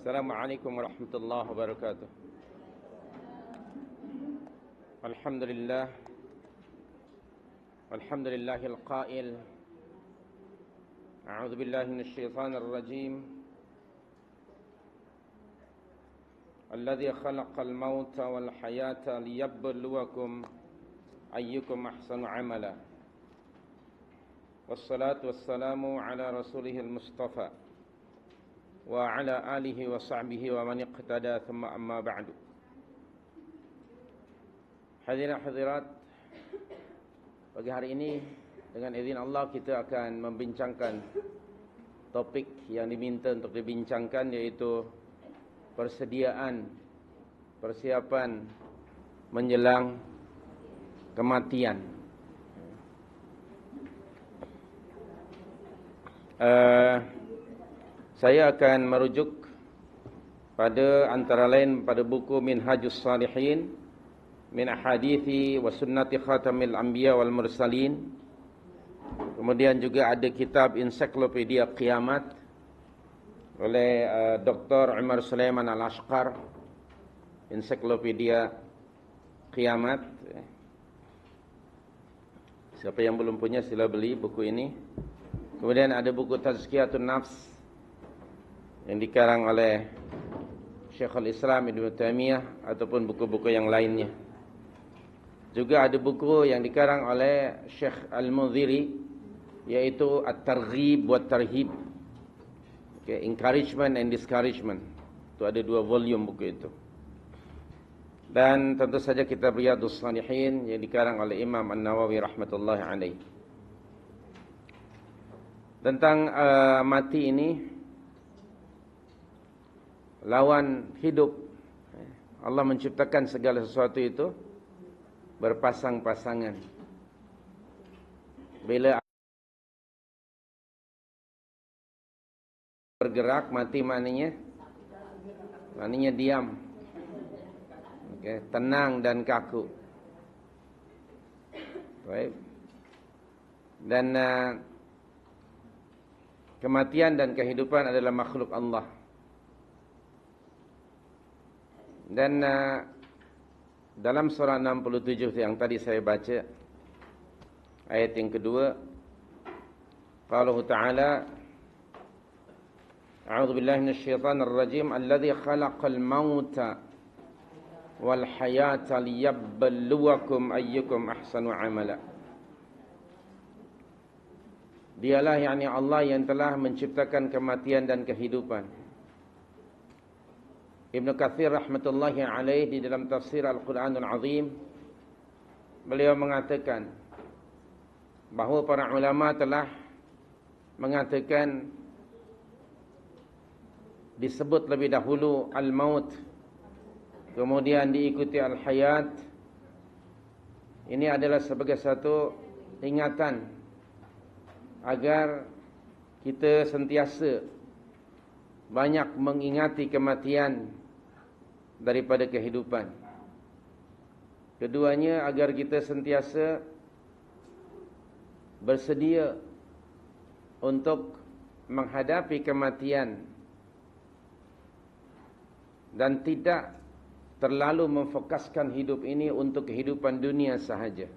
Assalamualaikum warahmatullahi wabarakatuh. Alhamdulillah. Alhamdulillahil qail. A'udzu billahi minasy syaithanir rajim. Alladzi khalaqal mauta wal hayata liyabluwakum ayyukum ahsanu amala. Wassalatu wassalamu ala rasulihil mustafa wa ala alihi wa sahbihi wa man iqtada thumma amma ba'du. Hadirin hadirat, pagi hari ini dengan izin Allah kita akan membincangkan topik yang diminta untuk dibincangkan, yaitu persiapan menjelang kematian. Saya akan merujuk pada antara lain pada buku Minhajus Salihin min Ahadithi wa Sunnati Khatamil Anbiya wal Mursalin. Kemudian juga ada kitab Ensiklopedia Qiyamat oleh Dr. Umar Sulaiman Al-Ashqar, Ensiklopedia Qiyamat. Siapa yang belum punya sila beli buku ini. Kemudian ada buku Tazkiyatun Nafs yang dikarang oleh Syekhul Islam Ibnu Taimiyah ataupun buku-buku yang lainnya. Juga ada buku yang dikarang oleh Syekh Al-Munziri, yaitu At-Targhib wa Tarhib. Encouragement and Discouragement. Itu ada 2 volume buku itu. Dan tentu saja kitab Riyadhus Shalihin yang dikarang oleh Imam An-Nawawi rahmatullahi alaih. Tentang mati ini, lawan hidup. Allah menciptakan segala sesuatu itu berpasang-pasangan. Bila bergerak, mati maknanya diam, tenang dan kaku. Baik. Dan kematian dan kehidupan adalah makhluk Allah. Dan dalam surah 67 yang tadi saya baca, ayat yang kedua, qala ta'ala, a'udzu billahi minasyaitonir rajim, alladzi khalaqal mauta wal hayata liyabluwakum ayyukum ahsanu amala. Dialah yakni Allah yang telah menciptakan kematian dan kehidupan. Ibnu Katsir rahmatullahi alaih di dalam tafsir Al-Quranul Azim, beliau mengatakan bahawa para ulama telah mengatakan disebut lebih dahulu al-maut, kemudian diikuti al-hayat. Ini adalah sebagai satu ingatan agar kita sentiasa banyak mengingati kematian daripada kehidupan. Keduanya agar kita sentiasa bersedia untuk menghadapi kematian dan tidak terlalu memfokuskan hidup ini untuk kehidupan dunia sahaja.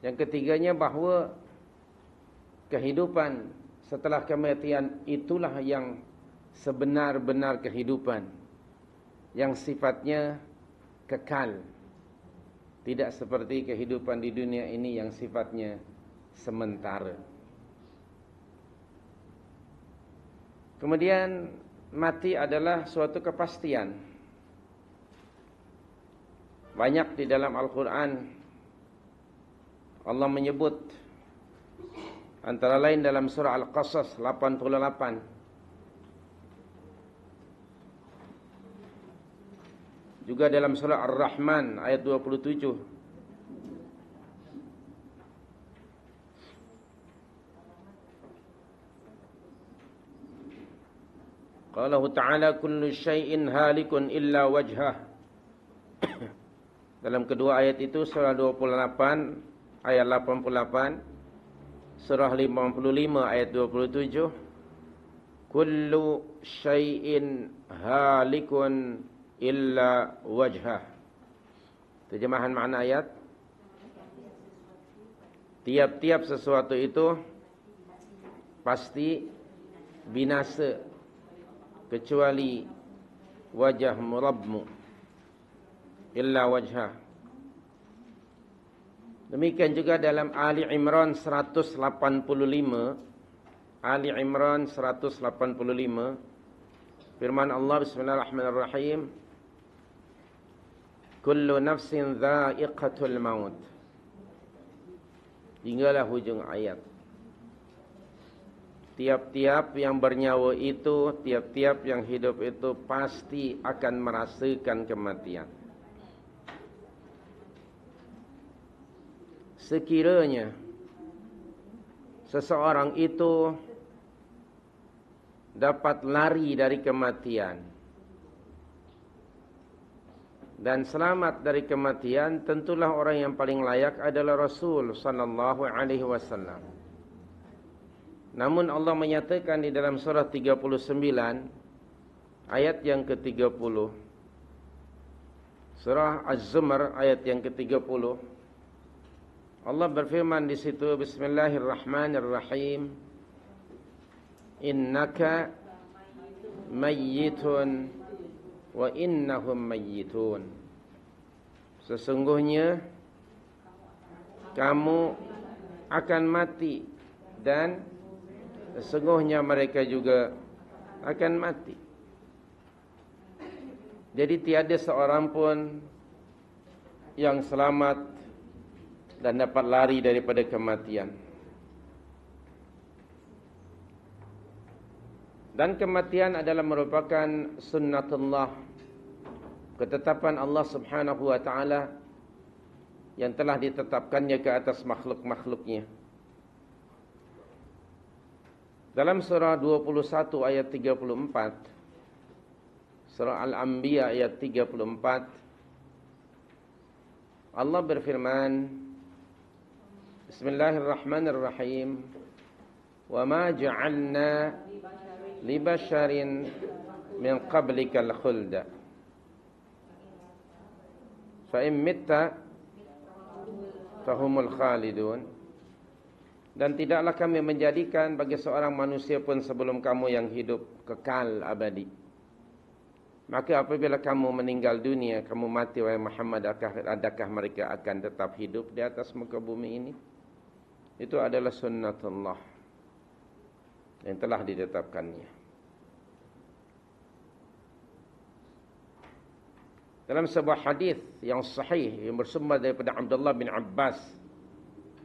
Yang ketiganya bahawa kehidupan setelah kematian itulah yang sebenar-benar kehidupan, yang sifatnya kekal. Tidak seperti kehidupan di dunia ini yang sifatnya sementara. Kemudian mati adalah suatu kepastian. Banyak di dalam Al-Quran Allah menyebut, antara lain dalam surah Al-Qasas 88, juga dalam surah Ar-Rahman ayat 27. Qala ta'ala kullu syai'in halikun illa wajhah. Dalam kedua ayat itu surah 28 ayat 88, surah 55 ayat 27, kullu syai'in halikun illa wajhah. Terjemahan makna ayat, tiap-tiap sesuatu itu pasti binasa kecuali wajah Rabbmu, illa wajhah. Demikian juga dalam Ali Imran 185, Ali Imran 185, firman Allah, Bismillahirrahmanirrahim, kullu nafsin dha'iqatul maut, hinggalah hujung ayat. Tiap-tiap yang bernyawa itu, tiap-tiap yang hidup itu pasti akan merasakan kematian. Sekiranya seseorang itu dapat lari dari kematian dan selamat dari kematian, tentulah orang yang paling layak adalah Rasul sallallahu alaihi wasallam. Namun Allah menyatakan di dalam surah 39 ayat yang ke-30, surah Az-Zumar ayat yang ke-30, Allah berfirman di situ, Bismillahirrahmanirrahim, innaka mayyitun wa innahum mayyitun. Sesungguhnya kamu akan mati dan sesungguhnya mereka juga akan mati. Jadi tiada seorang pun yang selamat dan dapat lari daripada kematian. Dan kematian adalah merupakan sunnatullah, ketetapan Allah subhanahu wa ta'ala yang telah ditetapkannya ke atas makhluk-makhluknya. Dalam surah 21 ayat 34, surah Al-Anbiya ayat 34, Allah berfirman, Bismillahirrahmanirrahim, wa ma ja'alna li basharin min qablikal khulda fa in mitta fahumul khalidun. Dan tidaklah kami menjadikan bagi seorang manusia pun sebelum kamu yang hidup kekal abadi. Maka apabila kamu meninggal dunia, kamu mati wahai Muhammad, adakah mereka akan tetap hidup di atas muka bumi ini? Itu adalah sunnatullah yang telah ditetapkannya. Dalam sebuah hadis yang sahih yang bersumber daripada Abdullah bin Abbas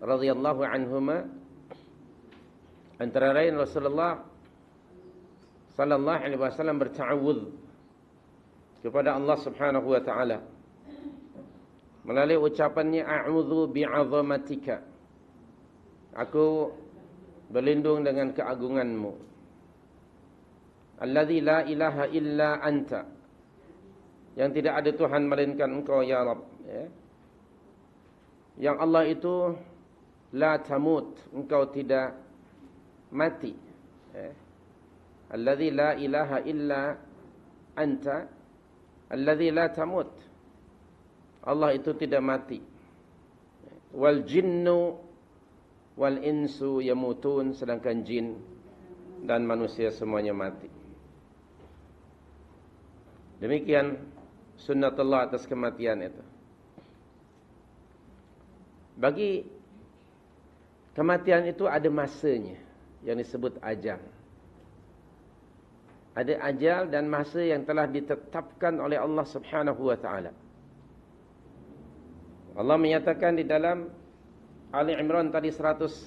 radhiyallahu anhuma, antara lain Rasulullah sallallahu alaihi wasallam berta'awudz kepada Allah Subhanahu wa taala melalui ucapannya, a'udzu bi'azamatika, aku berlindung dengan keagunganmu, allazi la ilaha illa anta, yang tidak ada Tuhan melainkan engkau ya Rabb, ya. Yang Allah itu la tamut, engkau tidak mati, ya. Allazi la ilaha illa anta, allazi la tamut, Allah itu tidak mati. Wal jinnu wal insu yamutun, sedangkan jin dan manusia semuanya mati. Demikian sunnatullah atas kematian itu. Bagi kematian itu ada masanya yang disebut ajal. Ada ajal dan masa yang telah ditetapkan oleh Allah Subhanahu wa taala. Allah menyatakan di dalam Ali Imran tadi 145,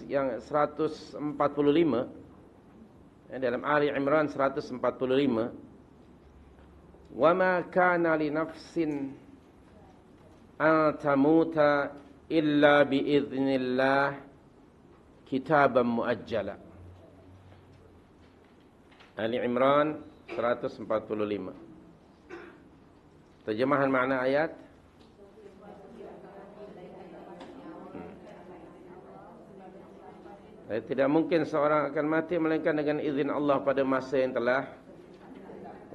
dalam Ali Imran 145, wa ma kana li nafsin an tamuta illa bi idznillah kitaban muajjala. Ali Imran 145. Terjemahan makna ayat, Tidak mungkin seorang akan mati melainkan dengan izin Allah pada masa yang telah,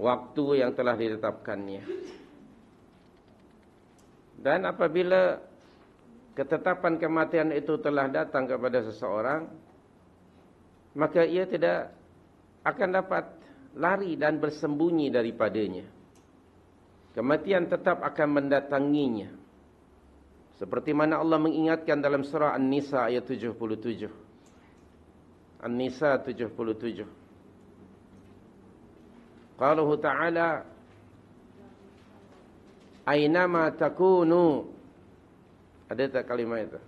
waktu yang telah ditetapkannya. Dan apabila ketetapan kematian itu telah datang kepada seseorang, maka ia tidak akan dapat lari dan bersembunyi daripadanya. Kematian tetap akan mendatanginya. Seperti mana Allah mengingatkan dalam surah An-Nisa ayat 77. An-Nisa 77. Qaluhu ta'ala, Aynama takunu. Ada tak kalimat itu?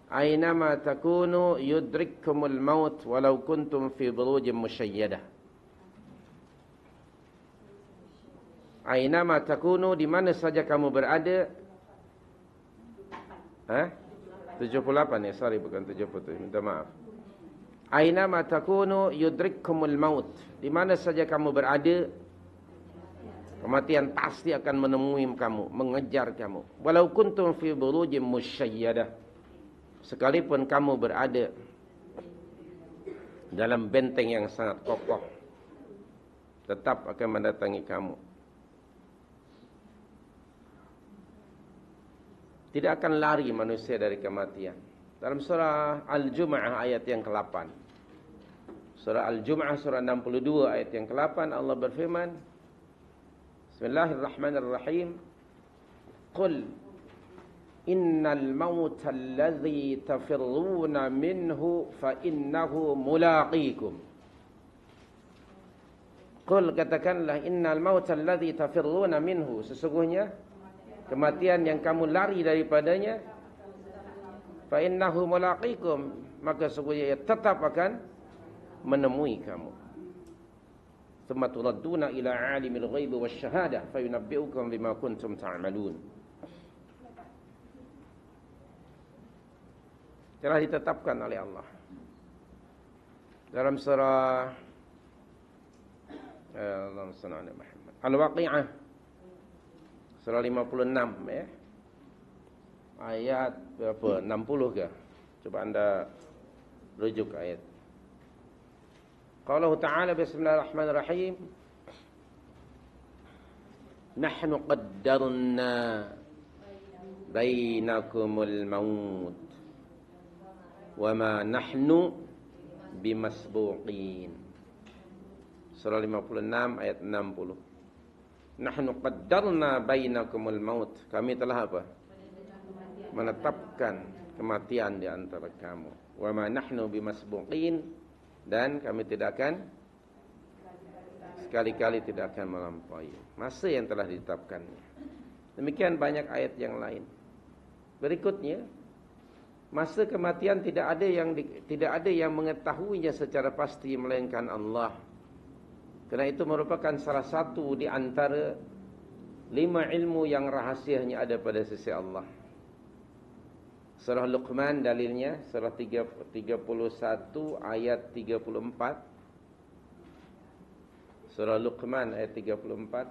Aynama takunu yudrikkumul maut walau kuntum fi burujin musyayyadah. Aynama takunu, di mana saja kamu berada. 78 ya, sorry bukan 77, minta maaf. Aynama takunu yudrikkumul maut. Di mana saja kamu berada, kematian pasti akan menemui kamu, mengejar kamu. Walau kuntum fi burujin musyayyadah. Sekalipun kamu berada dalam benteng yang sangat kokoh, tetap akan mendatangi kamu. Tidak akan lari manusia dari kematian. Dalam surah Al-Jumu'ah ayat yang ke-8. Surah Al-Jumu'ah surah 62 ayat yang ke-8 Allah berfirman, Bismillahirrahmanirrahim. Qul innal mauta alladhi tafirruna minhu fa innahu mulaqikum. Qul, katakanlah, innal mauta alladhi tafirruna minhu, sesungguhnya kematian yang kamu lari daripadanya, fa innahu mulaqikum, maka sesungguhnya ia tetap akan menemui kamu. Thumma turadduna ila alimil ghaibi wasyahadah fayunabbi'ukum bima kuntum ta'malun. Telah ditetapkan oleh Allah dalam surah Allahumma shalli ala Muhammad, Al-Waqi'ah surah 56 ya. Ayat berapa? 60 ke? Coba anda rujuk ayat. Qala ta'ala, bismillahirrahmanirrahim. Nahnu qaddarna bainakumul maut wa ma nahnu bimasbuqin. Surah 56 ayat 60. Nahnu qaddarna bainakumul maut. Kami telah apa? Menetapkan kematian di antara kamu. Wa ma nahnu bimasbuqin, dan kami tidak akan, sekali-kali tidak akan melampaui masa yang telah ditetapkannya. Demikian banyak ayat yang lain. Berikutnya, masa kematian tidak ada yang mengetahuinya secara pasti melainkan Allah. Kerana itu merupakan salah satu di antara 5 ilmu yang rahasianya ada pada sisi Allah. Surah Luqman dalilnya, surah 31 ayat 34. Surah Luqman ayat 34.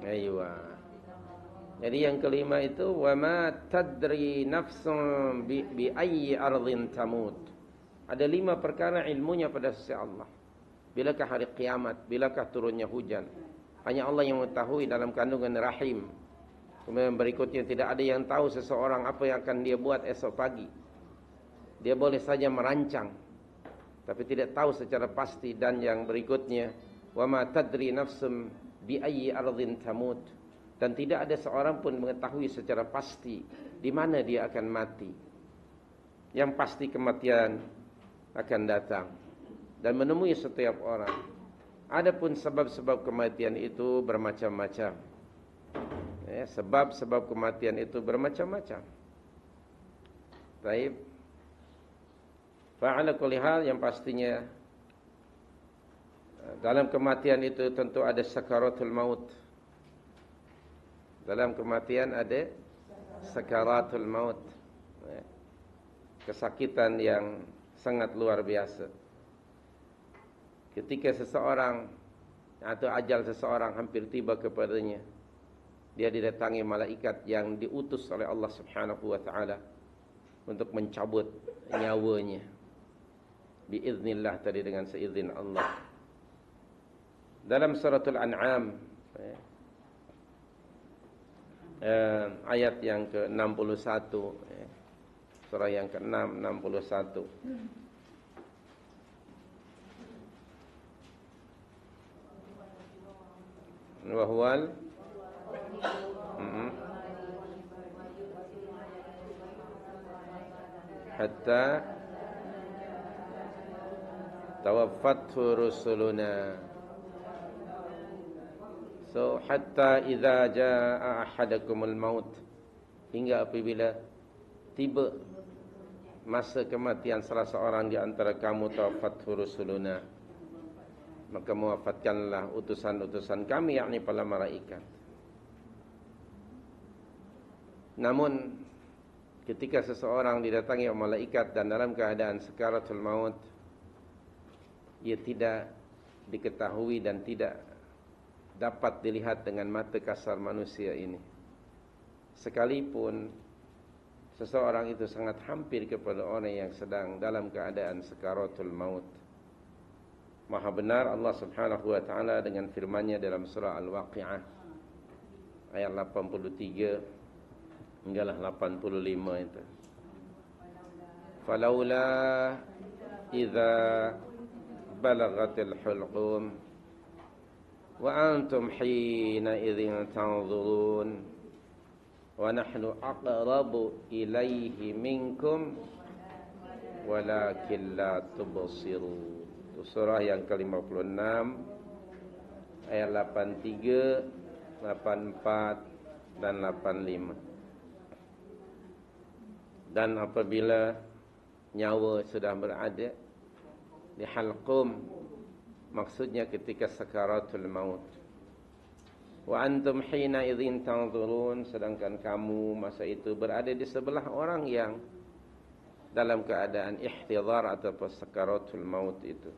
Aywa. Jadi yang kelima itu, wa ma tadri nafsun bi ayyi ardhin tamut. Ada 5 perkara ilmunya pada sisi Allah. Bilakah hari kiamat, bilakah turunnya hujan, hanya Allah yang mengetahui dalam kandungan rahim. Kemudian berikutnya, tidak ada yang tahu seseorang apa yang akan dia buat esok pagi. Dia boleh saja merancang, tapi tidak tahu secara pasti. Dan yang berikutnya, wa ma tadri nafsun bi ayyi ardhin tamut. Dan tidak ada seorang pun mengetahui secara pasti di mana dia akan mati. Yang pasti kematian akan datang dan menemui setiap orang. Adapun sebab-sebab kematian itu bermacam-macam. Ya, sebab-sebab kematian itu bermacam-macam. Baik. Fa'ala kulli hal, yang pastinya dalam kematian itu tentu ada sakaratul maut. Dalam kematian ada sakaratul maut. kesakitan yang sangat luar biasa. Ketika seseorang atau ajal seseorang hampir tiba kepadanya, dia didatangi malaikat yang diutus oleh Allah Subhanahu wa taala untuk mencabut nyawanya. Biiznillah, tadi dengan seizin Allah. Dalam suratul An'am ayat yang ke-61, surah yang ke-6, 61. Wahwal hatta tawaffathu rusuluna. So hatta idza jaa ahadakumul maut, hingga apabila tiba masa kematian salah seorang di antara kamu, tawaffathu rusuluna, maka mewafatkanlah utusan-utusan kami, yakni para malaikat. Namun ketika seseorang didatangi oleh malaikat dan dalam keadaan sakaratul maut, ia tidak diketahui dan tidak dapat dilihat dengan mata kasar manusia ini. Sekalipun seseorang itu sangat hampir kepada orang yang sedang dalam keadaan sakaratul maut. Maha benar Allah Subhanahu wa taala dengan firman-Nya dalam surah Al-Waqi'ah ayat 83 hinggalah 85 itu. Falaula idza balagatil hulqum wa antum hina idzin tanzurun wa nahnu aqrabu ilaihi minkum walakin la tubsirun. Itu surah yang ke-56 ayat 83, 84 dan 85. Dan apabila nyawa sudah berada di halqum, maksudnya ketika sakaratul maut. Wa antum hina idzin tanzurun, sedangkan kamu masa itu berada di sebelah orang yang dalam keadaan ihtidhar atau sakaratul maut itu.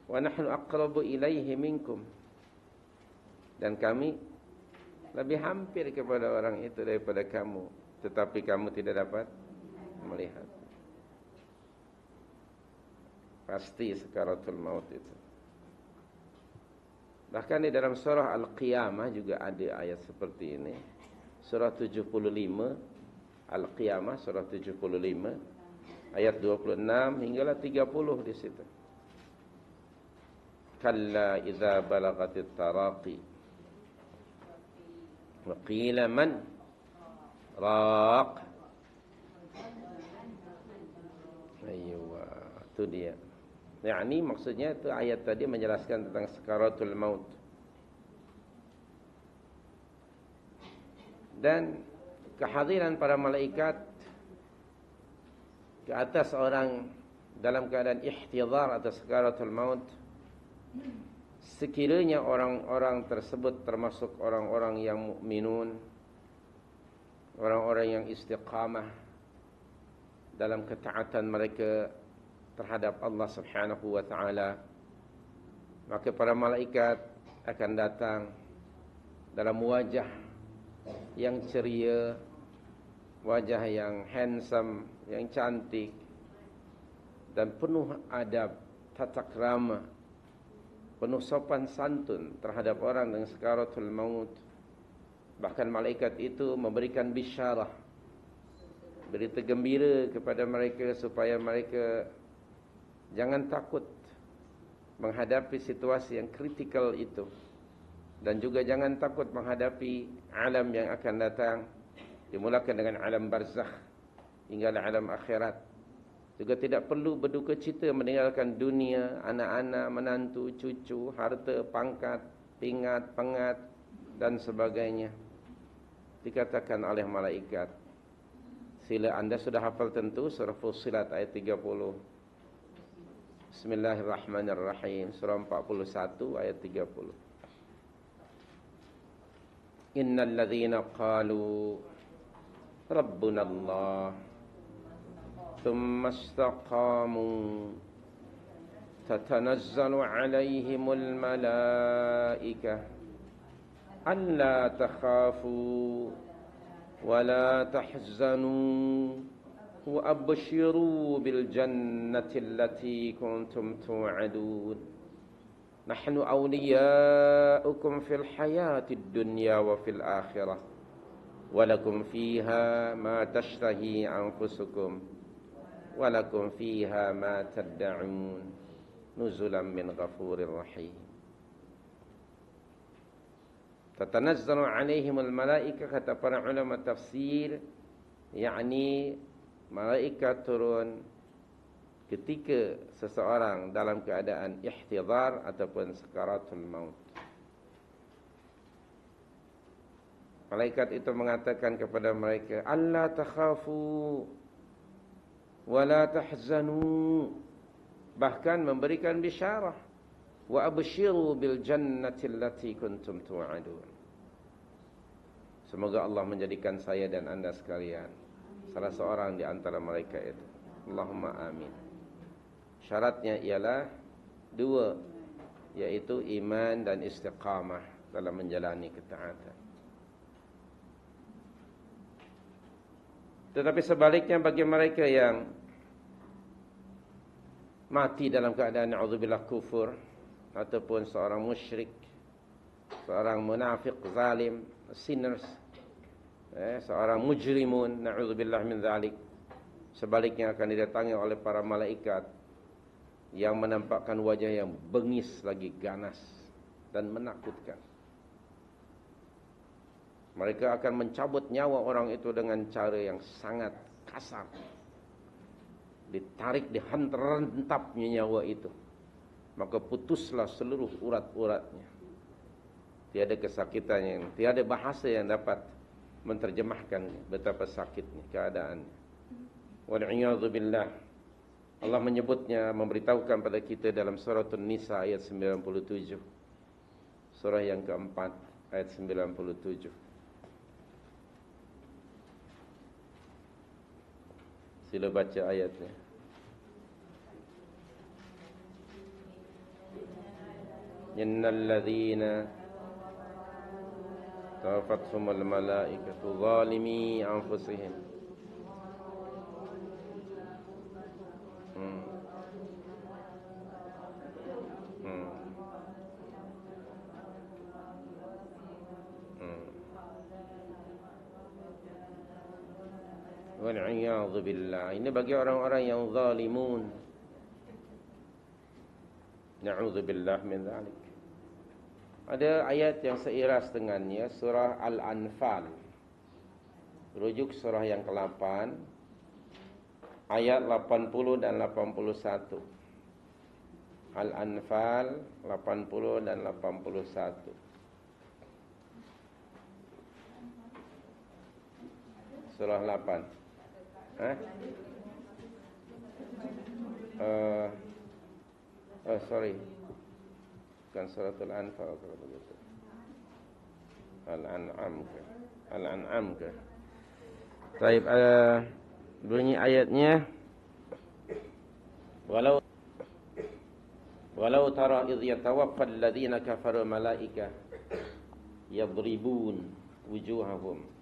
Wa nahnu aqrabu ilaihi minkum, dan kami lebih hampir kepada orang itu daripada kamu, tetapi kamu tidak dapat melihat. Pasti sakaratul maut itu. Bahkan di dalam surah Al-Qiyamah juga ada ayat seperti ini. Surah 75 Al-Qiyamah, surah 75 ayat 26 hinggalah 30 di situ. Kalla idza balagatit taraqi wa qila man raq. Aywa, itu dia. Yakni maksudnya itu ayat tadi menjelaskan tentang sakaratul maut. Dan kehadiran para malaikat ke atas orang dalam keadaan ihtidhar atau sakaratul maut, sekiranya orang-orang tersebut termasuk orang-orang yang mukminun, orang-orang yang istiqamah dalam ketaatan mereka terhadap Allah Subhanahu wa taala, maka para malaikat akan datang dalam wajah yang ceria, wajah yang handsome, yang cantik dan penuh adab, tata krama, penuh sopan santun terhadap orang dengan sakaratul maut. Bahkan malaikat itu memberikan bisyarah, berita gembira kepada mereka supaya mereka jangan takut menghadapi situasi yang kritikal itu, dan juga jangan takut menghadapi alam yang akan datang, dimulakan dengan alam barzakh hingga alam akhirat. Juga tidak perlu berduka cita meninggalkan dunia, anak-anak, menantu, cucu, harta, pangkat, pingat, pengat dan sebagainya. Dikatakan oleh malaikat, sila anda sudah hafal tentu surah Fussilat ayat 30. Bismillahirrahmanirrahim, surah 41 ayat 30. Innal ladzina qalu rabbuna Allah ثم استقاموا تتنزل عليهم الملائكة ألا تخافوا ولا تحزنوا وأبشروا بالجنة التي كنتم توعدون نحن أولياؤكم في الحياة الدنيا وفي الآخرة ولكم فيها ما تشتهي أنفسكم ولكم فيها ما تدعون نزلا من غفور رحيم. Tatanazzalu alaihimul malaikah, kata para ulama tafsir, yakni malaikat turun ketika seseorang dalam keadaan ihtidar ataupun sakaratul maut. Malaikat itu mengatakan kepada mereka, alla takhafu wa la tahzanu, bahkan memberikan bisyarah, wa abshiru bil jannati allati kuntum tu'adun. Semoga Allah menjadikan saya dan anda sekalian salah seorang di antara mereka itu. Allahumma amin. Syaratnya ialah dua, yaitu iman dan istiqamah dalam menjalani ketaatan. Tetapi sebaliknya bagi mereka yang mati dalam keadaan na'udzubillah kufur, ataupun seorang musyrik, seorang munafik, zalim, sinners, seorang mujrimun, na'udzubillah min dzalik, sebaliknya akan didatangi oleh para malaikat yang menampakkan wajah yang bengis lagi ganas dan menakutkan. Mereka akan mencabut nyawa orang itu dengan cara yang sangat kasar. Ditarik, dihantar-rentapnya nyawa itu, maka putuslah seluruh urat-uratnya. Tiada kesakitan tiada bahasa yang dapat menterjemahkan betapa sakitnya keadaannya. Wal-'iyadzu billah. Allah menyebutnya, memberitahukan pada kita dalam surah An-Nisa ayat 97. Surah yang keempat ayat 97. Sila baca ayatnya. Innal ladzina tawafathumul malaikatu zalimi anfusihim wal-'iyadzu billah. Ini bagi orang-orang yang zalimun. Na'udzubillah min dzalik. Ada ayat yang seiras dengannya, surah Al-Anfal. Rujuk surah yang ke-8, ayat 80 dan 81. Al-Anfal 80 dan 81. Surah 8. Sorry. Bukan suratul Anfal kalau begitu. Al-An'am ke? Baik, bunyi ayatnya, walau tara idh yatawaffal ladzina kafaru malaika yadribun wujuhahum.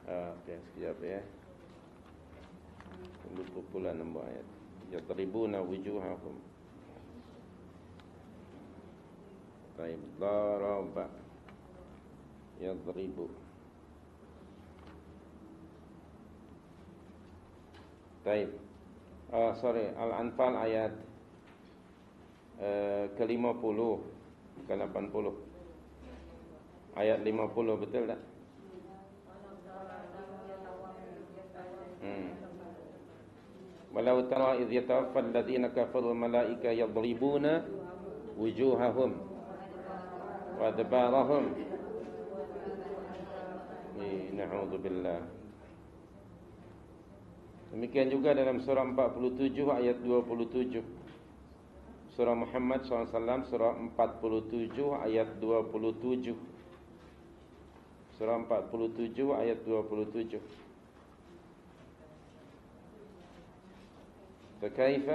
Okey, sekejap ya. Tunggu pula nombor ayat. Yadribuna wujuhahum. Baik, daraba yadribu. Baik. Sorry, Al-Anfal ayat ke-50, bukan 80. Ayat 50, betul tak? Walau tara idh yatawaffal ladzina kafaru malaika yadribuna wujuhahum wa adbarahum. Na'udzubillah. Demikian juga dalam surah 47 ayat 27. Surah Muhammad SAW surah 47 ayat 27. Surah 47 ayat 27. فكيف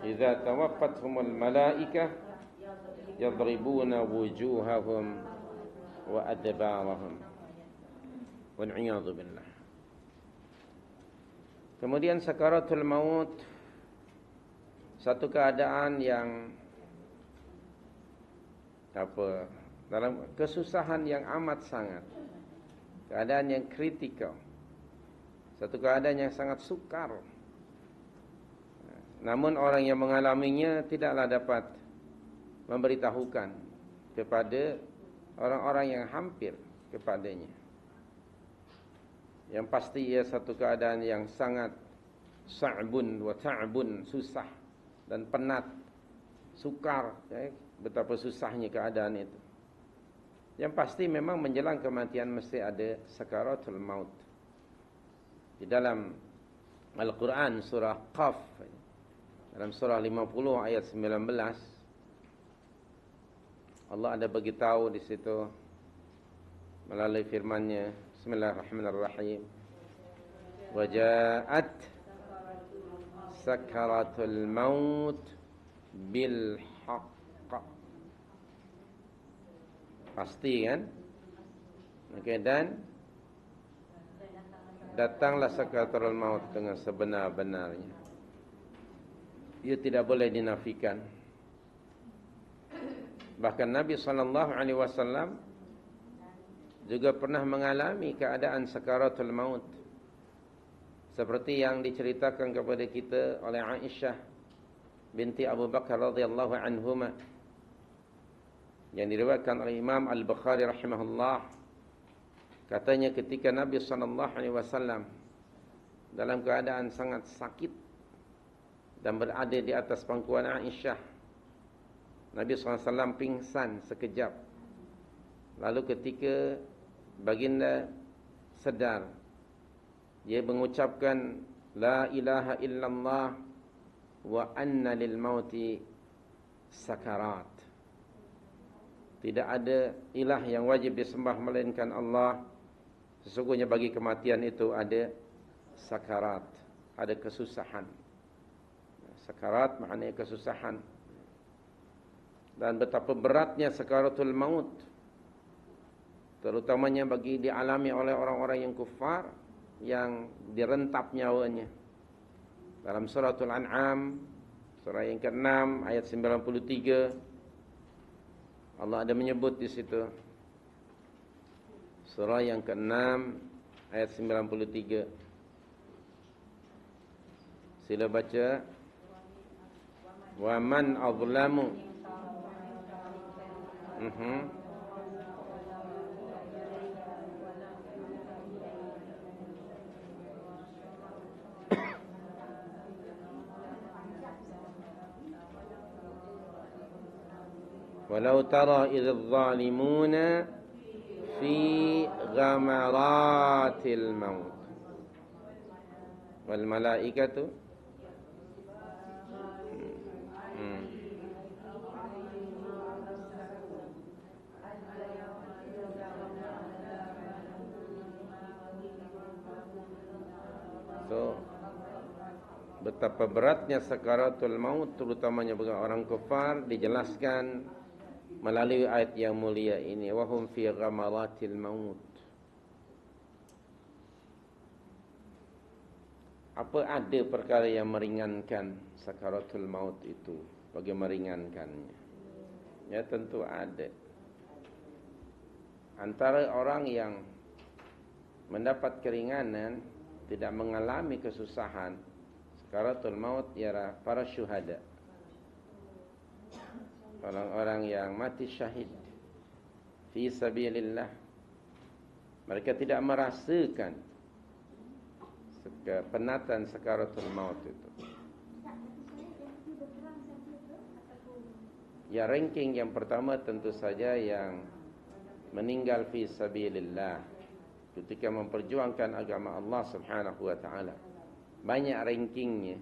إذا توفتهم الملائكة يضربون وجوههم وأدبارهم والعياذ بالله. Kemudian sakaratul maut, satu keadaan yang dalam kesusahan yang amat sangat, keadaan yang kritikal, satu keadaan yang sangat sukar. Namun orang yang mengalaminya tidaklah dapat memberitahukan kepada orang-orang yang hampir kepadanya. Yang pasti ia satu keadaan yang sangat sa'bun wa ta'bun, susah dan penat, sukar, betapa susahnya keadaan itu. Yang pasti memang menjelang kematian mesti ada sakaratul maut. Di dalam Al-Quran surah Qaf, dalam surah 50 ayat 19, Allah ada beritahu di situ melalui firman-Nya, Bismillahirrahmanirrahim. Waja'at sakaratul maut bil haqq. Pasti kan? Okey, dan datanglah sakaratul maut dengan sebenar-benarnya. Ia tidak boleh dinafikan. Bahkan Nabi SAW juga pernah mengalami keadaan sakaratul maut, seperti yang diceritakan kepada kita oleh Aisyah binti Abu Bakar radhiyallahu anhuma, yang diriwayatkan oleh Imam Al-Bukhari rahimahullah. Katanya ketika Nabi SAW dalam keadaan sangat sakit dan berada di atas pangkuan Aisyah, Nabi SAW pingsan sekejap. Lalu ketika baginda sedar, dia mengucapkan la ilaha illallah wa anna lil mauti sakarat. Tidak ada ilah yang wajib disembah melainkan Allah. Sesungguhnya bagi kematian itu ada sakarat, ada kesusahan. Sakarat maknanya kesusahan. Dan betapa beratnya sakaratul maut, terutamanya bagi dialami oleh orang-orang yang kufar, yang direntap nyawanya. Dalam suratul An'am, surah yang ke-6 ayat 93, Allah ada menyebut di situ. Surah yang ke-6 ayat 93. Sila baca. Wa man azlamu. Walau tara idh zalimuna fi ghamaratil maut wal malaikatu betapa beratnya sakaratul maut, terutamanya bagi orang kafir, dijelaskan melalui ayat yang mulia ini. Wahum fi ghamaratil maut. Apa ada perkara yang meringankan sakaratul maut itu, bagi meringankannya? Ya, tentu ada. Antara orang yang mendapat keringanan, tidak mengalami kesusahan sakaratul maut, ialah para syuhada, orang-orang yang mati syahid fi sabilillah. Mereka tidak merasakan penatan sakaratul maut itu. Ya, ranking yang pertama tentu saja yang meninggal fi sabilillah, ketika memperjuangkan agama Allah Subhanahu wa taala. Banyak rankingnya.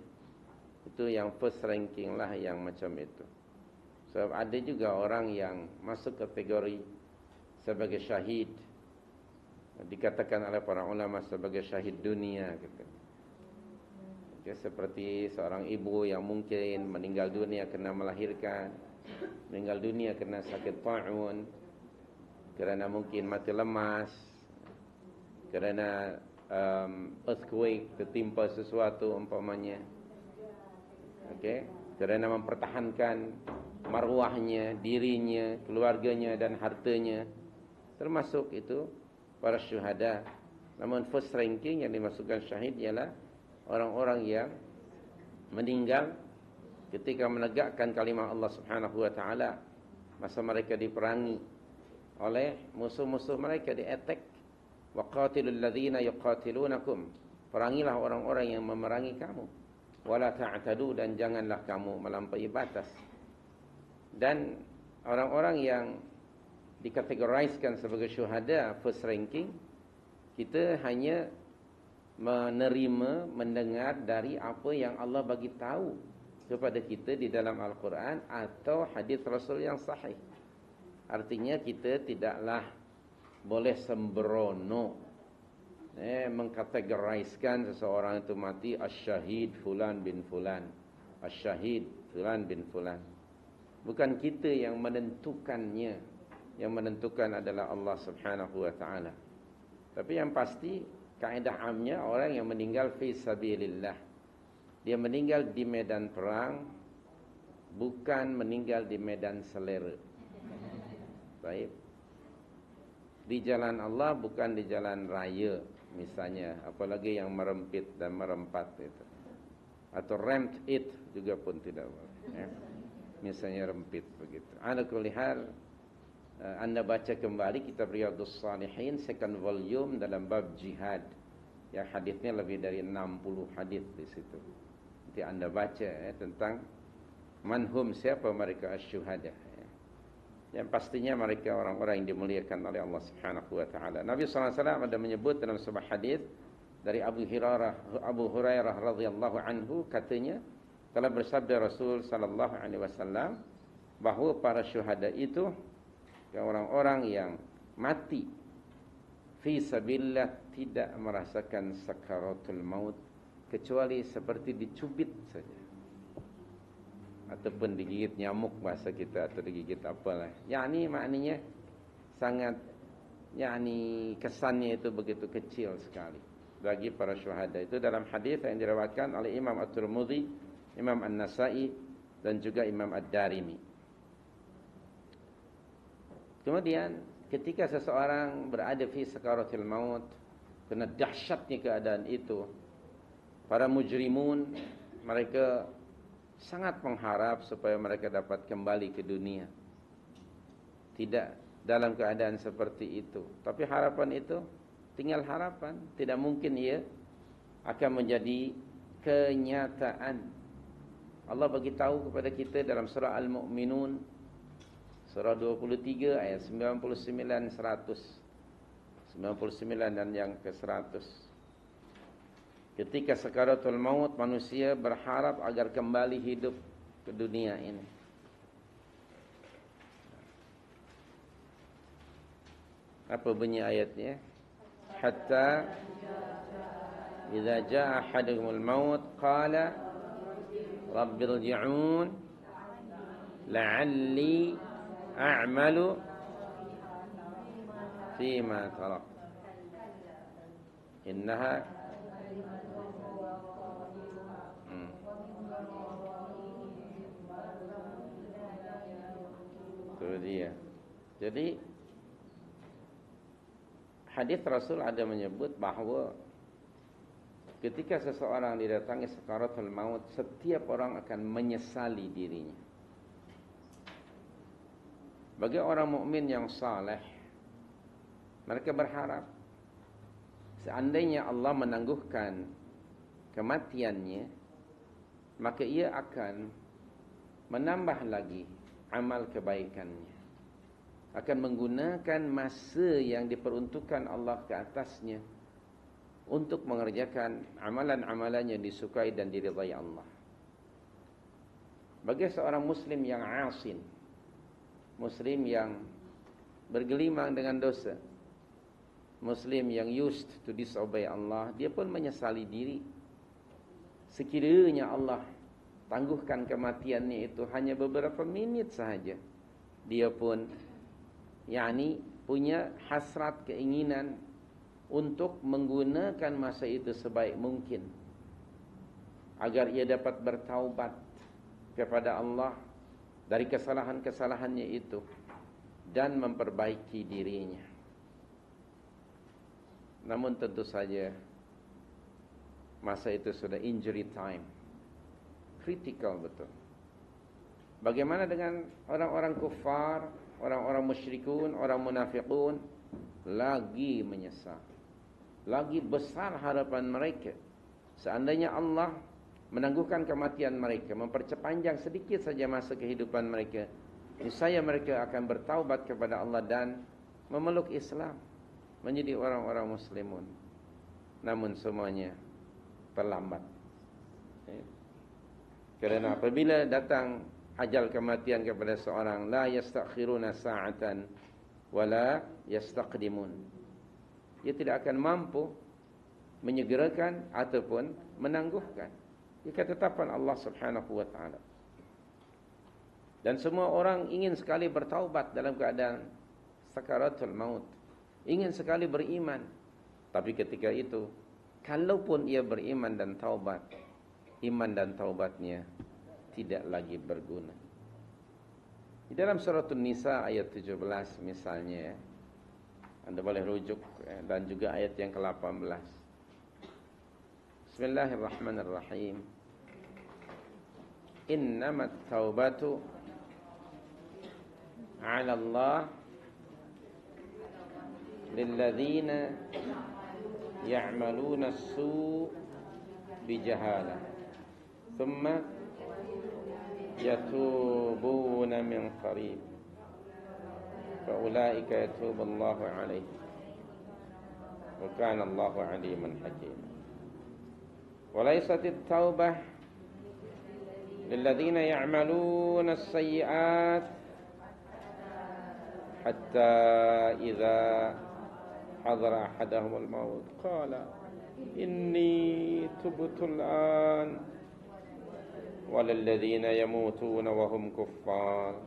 Itu yang first ranking lah yang macam itu. Sebab ada juga orang yang masuk kategori sebagai syahid, dikatakan oleh para ulama sebagai syahid dunia gitu. Okay, seperti seorang ibu yang mungkin meninggal dunia kerana melahirkan, meninggal dunia kerana sakit ta'un, kerana mungkin mati lemas, kerana earthquake, tertimpa sesuatu umpamanya. Okay, kerana mempertahankan maruahnya, dirinya, keluarganya dan hartanya. Termasuk itu para syuhada. Namun first ranking yang dimasukkan syahid ialah orang-orang yang meninggal ketika menegakkan kalimah Allah Subhanahu wa taala masa mereka diperangi oleh musuh-musuh mereka, di-attack. Wa qatilul ladzina yuqatilunakum. Perangilah orang-orang yang memerangi kamu. Wala ta'tadu, dan janganlah kamu melampaui batas. Dan orang-orang yang dikategoriskan sebagai syuhada first ranking, kita hanya menerima, mendengar dari apa yang Allah bagi tahu kepada kita di dalam Al-Quran atau hadis Rasul yang sahih. Artinya kita tidaklah boleh sembrono mengkategoriskan seseorang itu mati asy-syahid fulan bin fulan, asy-syahid fulan bin fulan. Bukan kita yang menentukannya. Yang menentukan adalah Allah Subhanahu wa taala. Tapi yang pasti kaedah amnya orang yang meninggal fi sabilillah, dia meninggal di medan perang, bukan meninggal di medan selera. Baik. Di jalan Allah, bukan di jalan raya misalnya, apalagi yang merempit dan merempat itu. Atau ramped it juga pun tidak boleh, ya. Misalnya rempit begitu. Ala kulli hal, anda baca kembali kitab Riyadhus Shalihin second volume dalam bab jihad, yang hadisnya lebih dari 60 hadis di situ. Nanti anda baca tentang manhum, siapa mereka asyuhada. Yang pastinya mereka orang-orang yang dimuliakan oleh Allah Subhanahu wa taala. Nabi sallallahu alaihi wasallam ada menyebut dalam sebuah hadis dari Abu Hurairah radhiyallahu anhu, katanya telah bersabda Rasul sallallahu alaihi wasallam bahawa para syuhada itu orang-orang yang mati fi sabilillah tidak merasakan sakaratul maut kecuali seperti dicubit saja, ataupun digigit nyamuk bahasa kita, atau digigit apalah. Yakni maknanya sangat, yakni kesannya itu begitu kecil sekali bagi para syuhada. Itu dalam hadis yang diriwayatkan oleh Imam At-Tirmidzi, Imam An-Nasa'i dan juga Imam Ad-Darimi. Kemudian ketika seseorang berada fi sakaratul maut, kena dahsyatnya keadaan itu, para mujrimun mereka sangat mengharap supaya mereka dapat kembali ke dunia. Tidak dalam keadaan seperti itu. Tapi harapan itu tinggal harapan. Tidak mungkin ia akan menjadi kenyataan. Allah bagi tahu kepada kita dalam surah Al-Mu'minun, surah 23 ayat 99, 100. 99 dan yang ke 100. Ketika sakaratul maut, manusia berharap agar kembali hidup ke dunia ini. Apa bunyi ayatnya? Hatta idza jaa ahaduhumul maut qala rabbil ji'un la'alli a'malu fima tarak. Innaha itu dia. Jadi hadis Rasul ada menyebut bahawa ketika seseorang didatangi sakaratul maut, setiap orang akan menyesali dirinya. Bagi orang mukmin yang saleh, mereka berharap seandainya Allah menangguhkan kematiannya, maka ia akan menambah lagi amal kebaikannya, akan menggunakan masa yang diperuntukkan Allah ke atasnya untuk mengerjakan amalan-amalan yang disukai dan diridhai Allah. Bagi seorang muslim yang asin, muslim yang bergelimang dengan dosa, muslim yang used to disobey Allah, dia pun menyesali diri. sekiranya Allah tangguhkan kematiannya itu hanya beberapa minit sahaja, dia pun punya hasrat keinginan untuk menggunakan masa itu sebaik mungkin agar ia dapat bertaubat kepada Allah dari kesalahan-kesalahannya itu dan memperbaiki dirinya. Namun tentu saja masa itu sudah injury time, critical betul. Bagaimana dengan orang-orang kufar, orang-orang musyrikun, orang munafiqun? Lagi menyesal, lagi besar harapan mereka. Seandainya Allah menangguhkan kematian mereka, memperpanjang sedikit saja masa kehidupan mereka, niscaya mereka akan bertaubat kepada Allah dan memeluk Islam, menjadi orang-orang muslimun. Namun semuanya terlambat. Kerana apabila datang ajal kematian kepada seorang, la yastakhiruna sa'atan wala yastaqdimun, dia tidak akan mampu menyegerakan ataupun menangguhkan. Ia ketetapan Allah Subhanahu wa taala. Dan semua orang ingin sekali bertaubat dalam keadaan sakaratul maut, ingin sekali beriman. Tapi ketika itu, kalaupun ia beriman dan taubat, iman dan taubatnya tidak lagi berguna. Di dalam surah An-Nisa ayat 17 misalnya, Anda boleh rujuk, dan juga ayat yang ke-18. Bismillahirrahmanirrahim. Innamat taubatu 'ala Allah lilladzina ya'maluna as-su' bijahalah thumma yatubuna min qarib fa ulaika yatubu Allahu 'alaihim wa kana Allahu 'aliman hakima. Wa laysat at-taubah lilladzina ya'maluna as-sayyi'at hatta idza hadara ahadahum al-maut qala inni tubtu al-an walalladzina yamutuna wa hum kuffar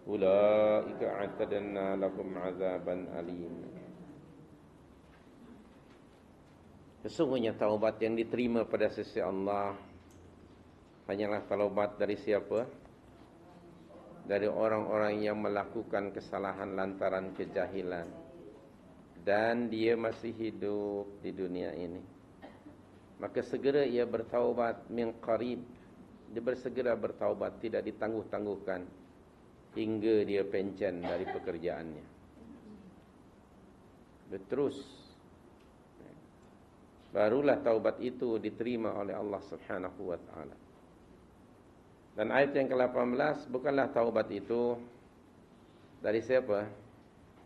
ulaika a'tadna lahum 'adzaban alim. Sesungguhnya taubat yang diterima pada sisi Allah hanyalah taubat dari siapa? Dari orang-orang yang melakukan kesalahan lantaran kejahilan dan dia masih hidup di dunia ini. Maka segera ia bertaubat min qarib. Dia bersegera bertaubat, tidak ditangguh-tangguhkan hingga dia pencen dari pekerjaannya. Dia terus. Barulah taubat itu diterima oleh Allah Subhanahu wa taala. Dan ayat yang ke-18, bukanlah taubat itu dari siapa?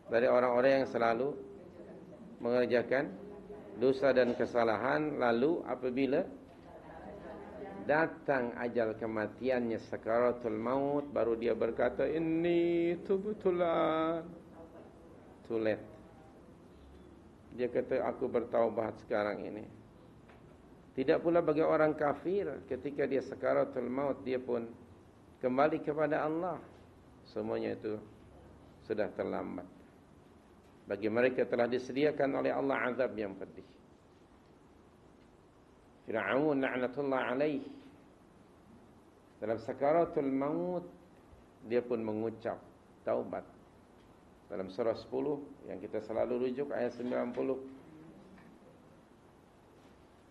Dari orang-orang yang selalu mengerjakan dosa dan kesalahan, lalu apabila datang ajal kematiannya, sakaratul maut, baru dia berkata, inni tubtul an. Too late. Dia kata, aku bertaubat sekarang ini. Tidak pula bagi orang kafir, ketika dia sakaratul maut, dia pun kembali kepada Allah. Semuanya itu sudah terlambat. Bagi mereka telah disediakan oleh Allah azab yang pedih. Fir'aun la'natullah alaih, dalam sakaratul maut dia pun mengucap taubat. Dalam surah 10 yang kita selalu rujuk, ayat 90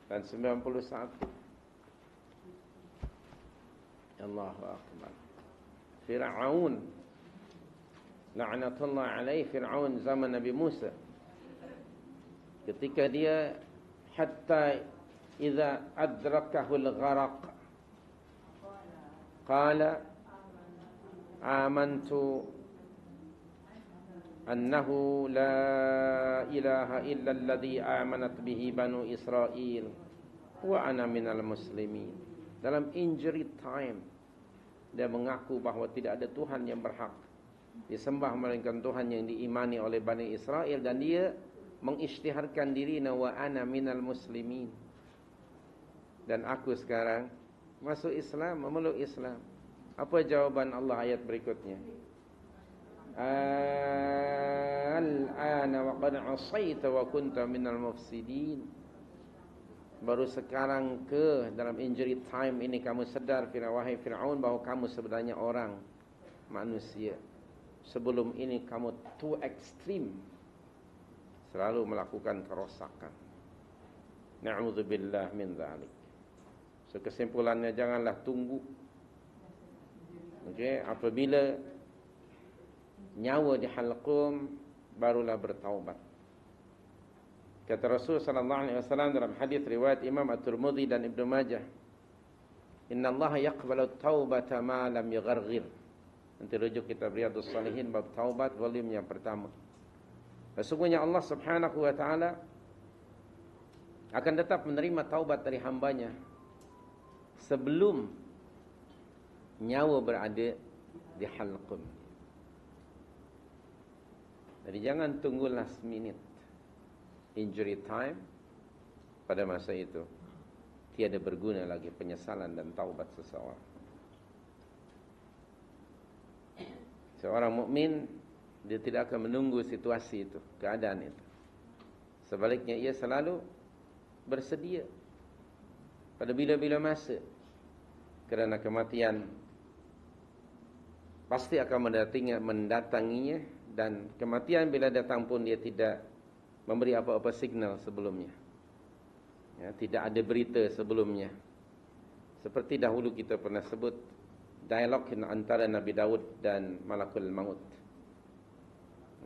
dan 91. Allahu akbar. Fir'aun la'natullah alaih, Fir'aun zaman Nabi Musa, ketika dia hatta idza adrakahul gharaq qala amantu annahu la ilaha illa alladhi amanat bihi banu Israel wa ana minal muslimin. Dalam injury time dia mengaku bahawa tidak ada Tuhan yang berhak disembah melainkan Tuhan yang diimani oleh Bani Israel, dan dia mengisytiharkan diri wa ana minal muslimin. dan aku sekarang masuk Islam, memeluk Islam. Apa jawaban Allah ayat berikutnya? Al-ana wa qad 'asaita wa kunta minal mufsidin. Baru sekarang ke dalam injury time ini kamu sedar, wahai Fir'aun, bahawa kamu sebenarnya orang manusia. Sebelum ini kamu too extreme, selalu melakukan kerosakan. Na'udzubillah min dzalik. So kesimpulannya, janganlah tunggu. Okey, apabila nyawa di halqum, barulah bertaubat. Kata Rasul sallallahu alaihi wasallam dalam hadis riwayat Imam At-Tirmidzi dan Ibnu Majah, "Innallaha yaqbalu at-taubata ma lam yugharghir." Nanti rujuk kitab Riyadhus Shalihin bab taubat volume yang pertama. Sesungguhnya Allah Subhanahu wa taala akan tetap menerima taubat dari hambanya sebelum nyawa berada di halqum. Jadi jangan tunggu last minute, injury time. Pada masa itu tiada berguna lagi penyesalan dan taubat seseorang. Seorang mukmin, dia tidak akan menunggu situasi itu, keadaan itu. Sebaliknya ia selalu bersedia pada bila-bila masa, kerana kematian pasti akan mendatanginya, dan kematian bila datang pun dia tidak memberi apa-apa signal sebelumnya. Ya, tidak ada berita sebelumnya. Seperti dahulu kita pernah sebut dialog antara Nabi Daud dan Malakul Maut.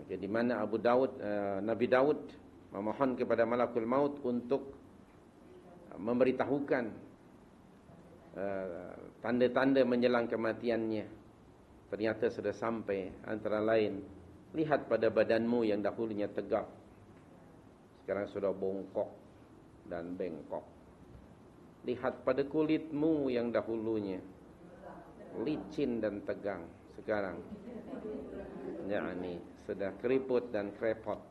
Jadi mana Nabi Daud memohon kepada Malakul Maut untuk memberitahukan tanda-tanda menjelang kematiannya. Ternyata sudah sampai, antara lain, lihat pada badanmu yang dahulunya tegap, sekarang sudah bongkok dan bengkok. Lihat pada kulitmu yang dahulunya licin dan tegang, sekarang yakni sudah keriput dan krepot.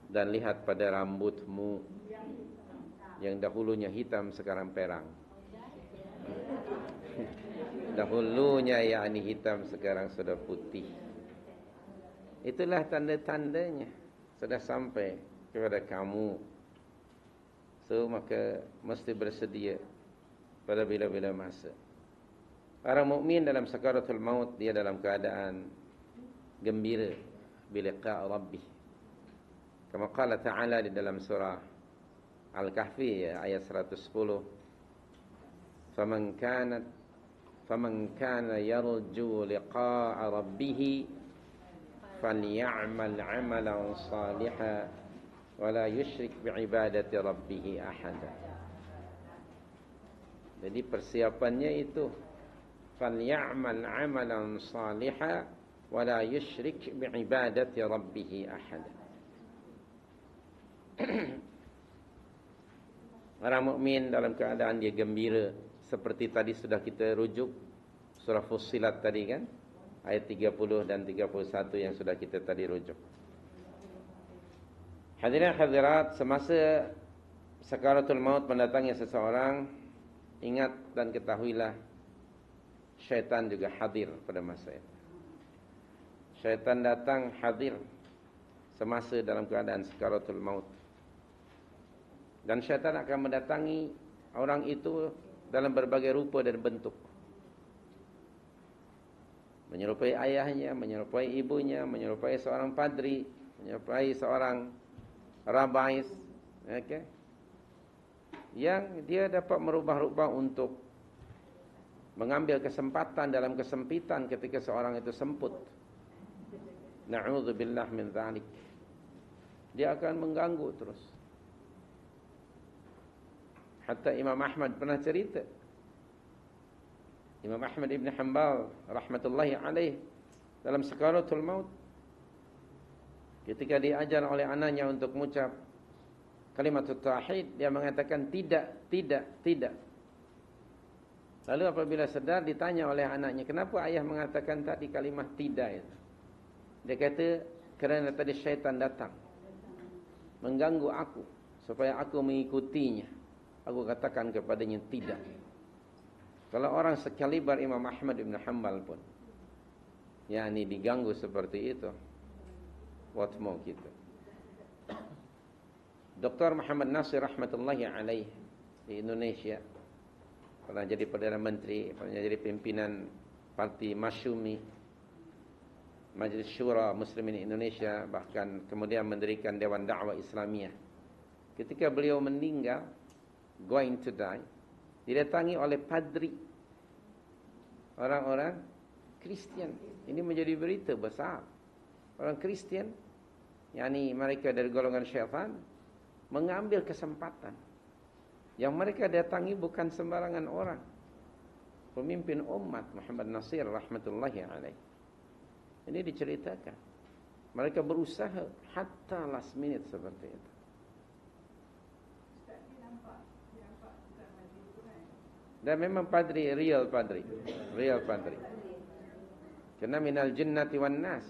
Dan lihat pada rambutmu yang dahulunya hitam, sekarang perang. Dahulunya yakni hitam, sekarang sudah putih. Itulah tanda-tandanya sudah sampai kepada kamu. So maka mesti bersedia pada bila-bila masa. Orang mukmin dalam sakaratul maut, dia dalam keadaan gembira biliqa rabbih. Kama qala ta'ala di dalam surah Al-Kahfi ayat 110. Faman kana yarju liqa'a rabbih falyamal 'amalan salihan wa la yusyrik bi'ibadati rabbih ahada. Jadi persiapannya itu, falyamal 'amalan salihan wa la yusyrik bi'ibadati rabbih ahada. Orang mukmin dalam keadaan dia gembira, seperti tadi sudah kita rujuk surah Fussilat tadi kan, ayat 30 dan 31 yang sudah kita tadi rujuk. Hadirin hadirat, semasa sakaratul maut mendatangi seseorang, ingat dan ketahuilah, syaitan juga hadir pada masa itu. Syaitan datang hadir semasa dalam keadaan sakaratul maut. Dan syaitan akan mendatangi orang itu dalam berbagai rupa dan bentuk. Menyerupai ayahnya, menyerupai ibunya, menyerupai seorang padri, menyerupai seorang rabais, okay? Yang dia dapat merubah-rubah untuk mengambil kesempatan dalam kesempitan ketika seorang itu semput. Na'udzubillah min dzalik. Dia akan mengganggu terus. Hatta Imam Ahmad pernah cerita. Imam Ahmad ibn Hanbal rahmatullahi alaih dalam sakaratul maut, ketika diajar oleh anaknya untuk mengucap kalimat tauhid, dia mengatakan tidak, tidak, tidak. Lalu apabila sedar, ditanya oleh anaknya, kenapa ayah mengatakan tadi kalimat tidak itu? Dia kata, kerana tadi syaitan datang mengganggu aku supaya aku mengikutinya. Aku katakan kepadanya tidak. Kalau orang sekaliber Imam Ahmad bin Hanbal pun yakni diganggu seperti itu, what more kita. Dr. Muhammad Nasir rahmatullahi alaih di Indonesia pernah jadi Perdana Menteri, pernah jadi pimpinan Parti Masyumi, Majlis Syura Muslimin Indonesia, bahkan kemudian mendirikan Dewan Dakwah Islamiyah. Ketika beliau meninggal, going to die, didatangi oleh padri, orang-orang Kristian. Ini menjadi berita besar. Orang Kristian, yakni mereka dari golongan syaitan, mengambil kesempatan. Yang mereka datangi bukan sembarangan orang. Pemimpin umat Muhammad Nasir rahmatullahi alaih. Ini diceritakan. Mereka berusaha hatta last minute seperti itu. Dan memang padri, real padri. Karena minal jinnati wan nas.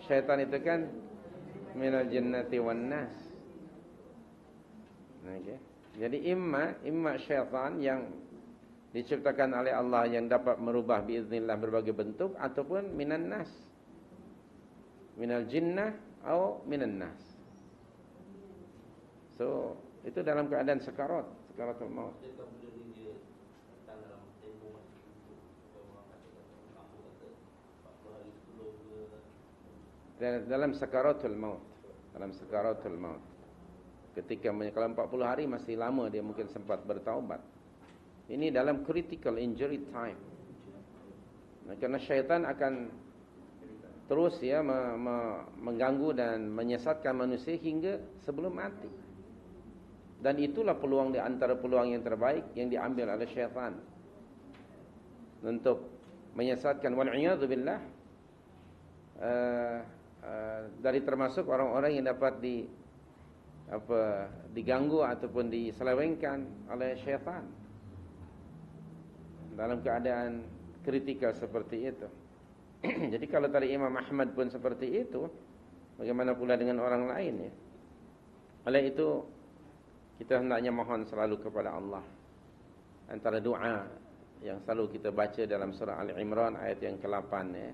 Syaitan itu kan minal jinnati wan nas. Okay. Jadi imma syaitan yang diciptakan oleh Allah yang dapat merubah biiznillah berbagai bentuk, ataupun minan nas, minal jinnah atau minan nas. So itu dalam keadaan sakaratul maut. Dalam sakaratul maut, ketika kalau 40 hari masih lama, dia mungkin sempat bertaubat. Ini dalam critical injury time. Karena syaitan akan terus mengganggu dan menyesatkan manusia hingga sebelum mati. Dan itulah peluang di antara peluang yang terbaik yang diambil oleh syaitan untuk menyesatkan. Wal'iyadzubillah, dari termasuk orang-orang yang dapat diganggu ataupun diselewengkan oleh syaitan dalam keadaan kritikal seperti itu. Jadi kalau tadi Imam Ahmad pun seperti itu, bagaimana pula dengan orang lain ya? Oleh itu kita hendaknya mohon selalu kepada Allah. Antara doa yang selalu kita baca dalam surah Al-Imran ayat yang ke-8 ya.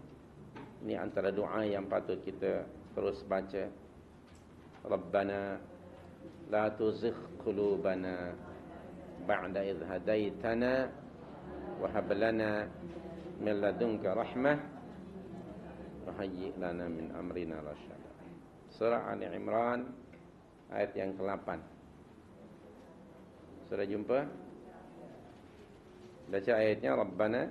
Ini antara doa yang patut kita terus baca. Rabbana la tuzigh qulubana ba'da idh hadaitana wa hab lana min ladunka rahmah wa hayyi' lana min amrina rasyada. Surah Ali Imran ayat yang ke-8. Sudah jumpa? Baca ayatnya, Rabbana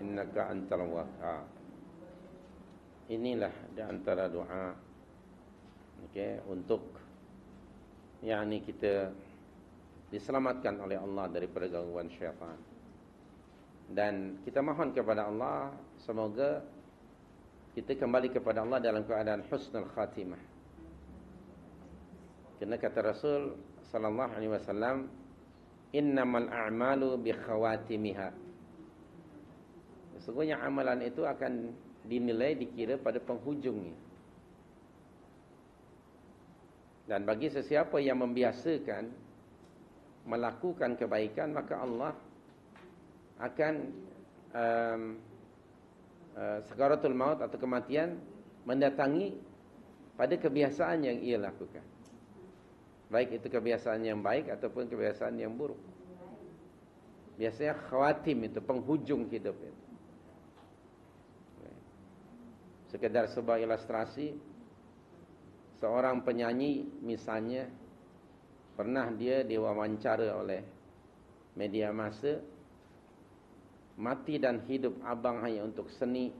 innaka antal wahhab. Inilah di antara doa untuk yakni kita diselamatkan oleh Allah daripada gangguan syaitan. Dan kita mohon kepada Allah semoga kita kembali kepada Allah dalam keadaan husnul khatimah. Karena kata Rasul sallallahu alaihi wasallam, innamal a'malu bi khawatimiha. Sesungguhnya amalan itu akan dinilai, dikira pada penghujungnya. Dan bagi sesiapa yang membiasakan melakukan kebaikan, maka Allah akan sakaratul maut atau kematian mendatangi pada kebiasaan yang ia lakukan. Baik itu kebiasaan yang baik ataupun kebiasaan yang buruk. Biasanya khawatim itu penghujung hidup itu. Sekedar sebuah ilustrasi, seorang penyanyi misalnya pernah dia diwawancara oleh media massa, mati dan hidup abang hanya untuk seni,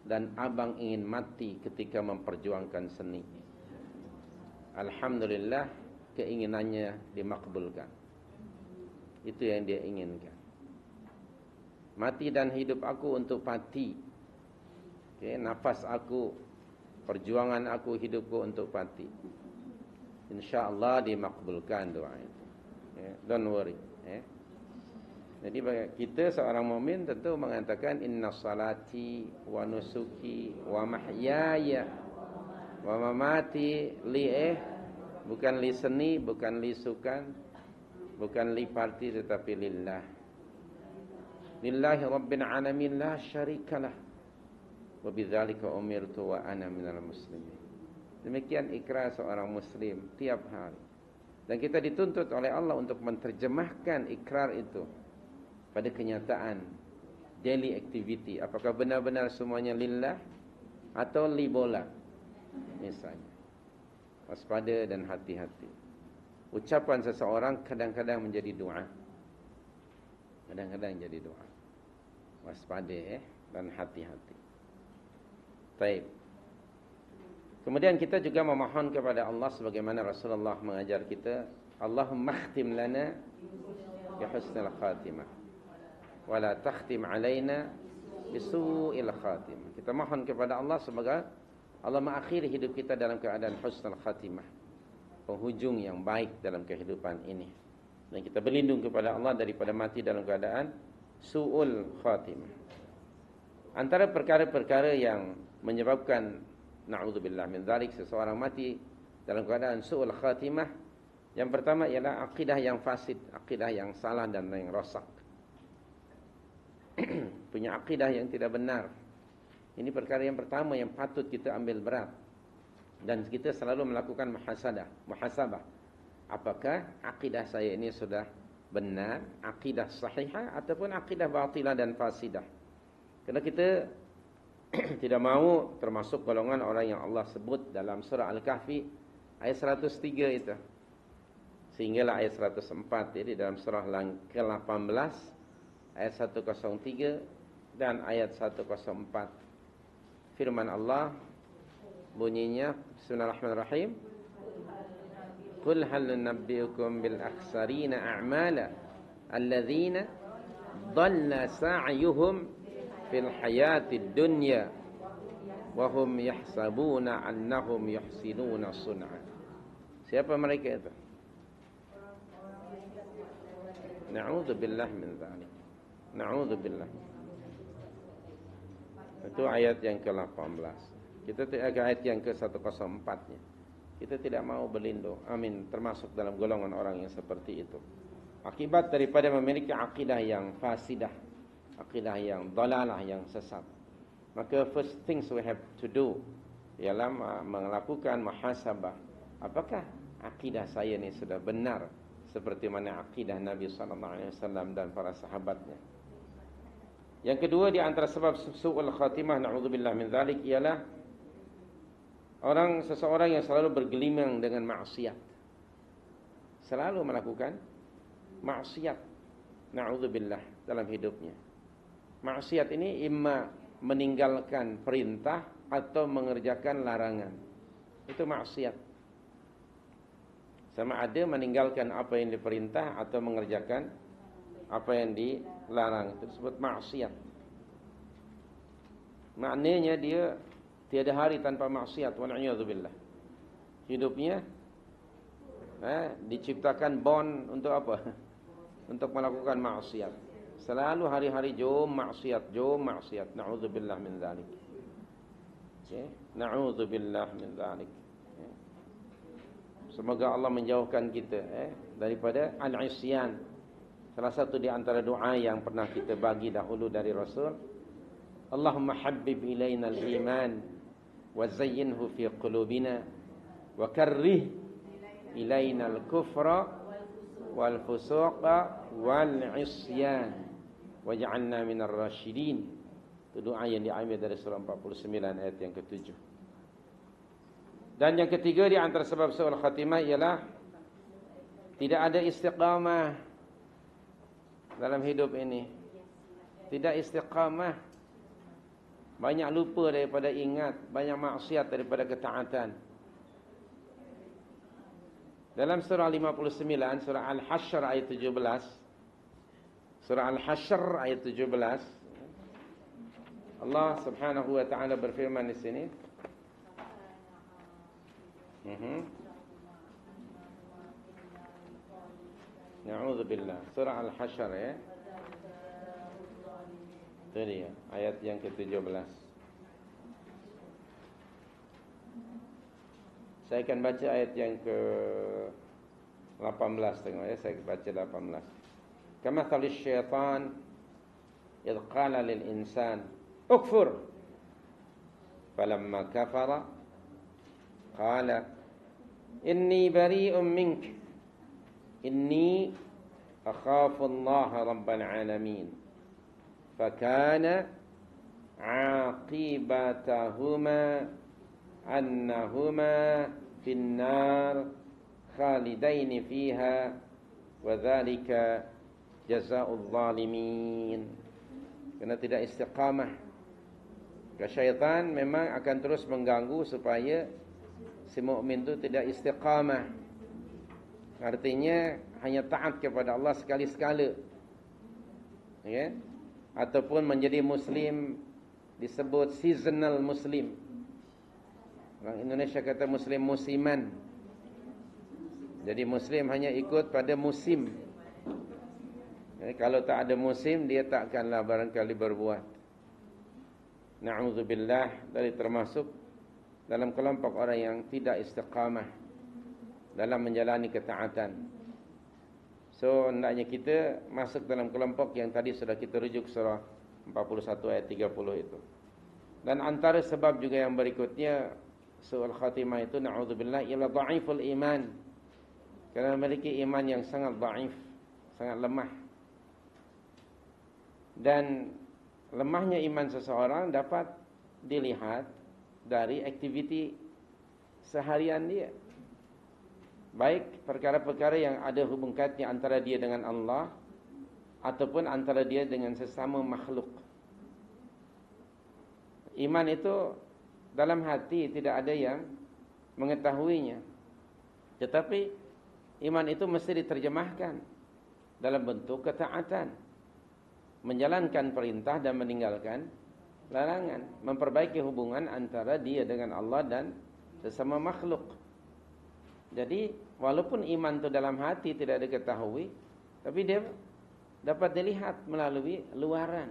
dan abang ingin mati ketika memperjuangkan seni. Alhamdulillah, keinginannya dimakbulkan. Itu yang dia inginkan. Mati dan hidup aku untuk pati. Nafas aku, perjuangan aku, hidupku untuk pati. InsyaAllah dimakbulkan doa itu. Don't worry. Jadi bagi kita seorang mukmin tentu mengatakan inna salati wa nusuki wa mahyaya wa mamati li bukan li seni, bukan li sukan, bukan li parti, tetapi lillah. Lillahi rabbil alamin la syarikalah. Wa bidzalika umirtu wa ana minal muslimin. Demikian ikrar seorang muslim tiap hari. Dan kita dituntut oleh Allah untuk menerjemahkan ikrar itu pada kenyataan daily activity. Apakah benar-benar semuanya lillah atau li bola misalnya. Waspada dan hati-hati. Ucapan seseorang kadang-kadang menjadi doa. Kadang-kadang jadi doa. Waspada dan hati-hati. Baik. Kemudian kita juga memohon kepada Allah sebagaimana Rasulullah mengajar kita, Allahumma khtim lana bi husnil khatimah wa la takhtim alaina bi su'il khatimah. Kita mohon kepada Allah semoga Allah mengakhiri hidup kita dalam keadaan husnul khatimah, penghujung yang baik dalam kehidupan ini. Dan kita berlindung kepada Allah daripada mati dalam keadaan su'ul khatimah. Antara perkara-perkara yang menyebabkan na'udzubillah min dzalik seseorang mati dalam keadaan su'ul khatimah, yang pertama ialah akidah yang fasid, akidah yang salah dan yang rosak. Punya akidah yang tidak benar. Ini perkara yang pertama yang patut kita ambil berat. Dan kita selalu melakukan muhasabah. Apakah akidah saya ini sudah benar, akidah sahihah ataupun akidah batilah dan fasidah. Kerana kita tidak mahu termasuk golongan orang yang Allah sebut dalam surah Al-Kahfi ayat 103 itu. Sehinggalah ayat 104. Jadi dalam surah ke-18 ayat 103 dan ayat 104. Firman Allah bunyinya Bismillahirrahmanirrahim. Qul hal nunabbiukum bil akhsarina a'mala alladzina dhalla sa'yuhum fil hayatid dunya wa hum yahsabuna annahum yuhsinuna sun'a. Siapa mereka itu? Na'udzubillah min dzalik. Na'udzubillah. Itu ayat yang ke-18. Kita tidak ayat yang ke-104-nya. Kita tidak mau berlindung. Amin. Termasuk dalam golongan orang yang seperti itu. Akibat daripada memiliki akidah yang fasidah, akidah yang dalalah, yang sesat. Maka first things we have to do ialah melakukan muhasabah. Apakah akidah saya ini sudah benar seperti mana akidah Nabi SAW dan para sahabatnya? Yang kedua di antara sebab su'ul khatimah na'udzubillah min dzalik ialah seseorang yang selalu bergelimang dengan maksiat. Selalu melakukan maksiat, na'udzubillah, dalam hidupnya. Maksiat ini imma meninggalkan perintah atau mengerjakan larangan. Itu maksiat. Sama ada meninggalkan apa yang diperintah atau mengerjakan apa yang dilarang. Itu disebut maksiat. Maknanya dia tiada hari tanpa maksiat. Wal'iyadzubillah. Hidupnya diciptakan bond untuk apa? Untuk melakukan maksiat. Selalu hari-hari jom maksiat. Na'udzubillah min dzalik. Okay. Na'udzubillah min dzalik. Semoga Allah menjauhkan kita daripada al-isyan. Salah satu di antara doa yang pernah kita bagi dahulu dari Rasul, Allahumma habbib ilaina al-iman wa zayyinhu fi qulubina wa karrih ilaina al-kufra wal fusuqa wal isyan waj'alna minar rasyidin. Itu doa yang diambil dari surah 49 ayat yang ke-7. Dan yang ketiga di antara sebab su'ul khatimah ialah tidak ada istiqamah dalam hidup ini. Tidak istiqamah. Banyak lupa daripada ingat, banyak maksiat daripada ketaatan. Dalam surah 59, surah Al-Hasyr ayat 17. Surah Al-Hasyr ayat 17. Allah Subhanahu wa taala berfirman di sini. Na'udzubillah. Surah Al-Hasyr Itu dia, ayat yang ke-17. Saya akan baca ayat yang ke-18 tengok ya, saya baca 18. Kamathalis syaitan idh qala lil insan ukfur falamma kafara qala inni bari'un mink inni akhafu Allah rabbal alamin fakana aqibatahuma annahuma finnar khalidaini fiha wa dhalika jazaa'ul zalimin. Kerana tidak istiqamah, syaitan memang akan terus mengganggu supaya si mukmin itu tidak istiqamah. Artinya hanya taat kepada Allah sekali-sekala, ya, ataupun menjadi muslim disebut seasonal muslim. Orang Indonesia kata muslim musiman. Jadi muslim hanya ikut pada musim. Jadi, kalau tak ada musim, dia takkanlah barangkali berbuat. Na'udzubillah, dari termasuk dalam kelompok orang yang tidak istiqamah dalam menjalani ketaatan. So, hendaknya kita masuk dalam kelompok yang tadi sudah kita rujuk surah 41 ayat 30 itu. Dan antara sebab juga yang berikutnya su'ul khatimah itu, na'udzubillah, ialah dha'iful iman. Kerana memiliki iman yang sangat dhaif, sangat lemah. Dan lemahnya iman seseorang dapat dilihat dari aktiviti seharian dia. Baik perkara-perkara yang ada hubung kaitnya antara dia dengan Allah ataupun antara dia dengan sesama makhluk. Iman itu dalam hati tidak ada yang mengetahuinya. Tetapi iman itu mesti diterjemahkan dalam bentuk ketaatan, menjalankan perintah dan meninggalkan larangan, memperbaiki hubungan antara dia dengan Allah dan sesama makhluk. Jadi walaupun iman itu dalam hati tidak diketahui, tapi dia dapat dilihat melalui luaran.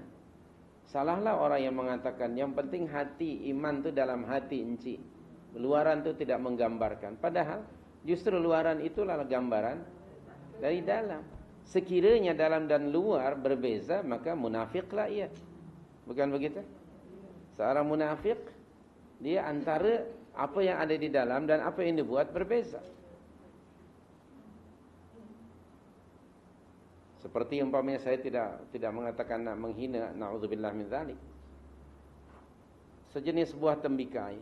Salahlah orang yang mengatakan yang penting hati, iman itu dalam hati enci, luaran itu tidak menggambarkan. Padahal justru luaran itulah gambaran dari dalam. Sekiranya dalam dan luar berbeza, maka munafiklah ia. Bukan begitu? Seorang munafik, dia antara apa yang ada di dalam dan apa yang dibuat berbeza. Seperti umpamanya saya tidak mengatakan nak menghina, na'udzubillah min dzalik. Sejenis buah tembikai.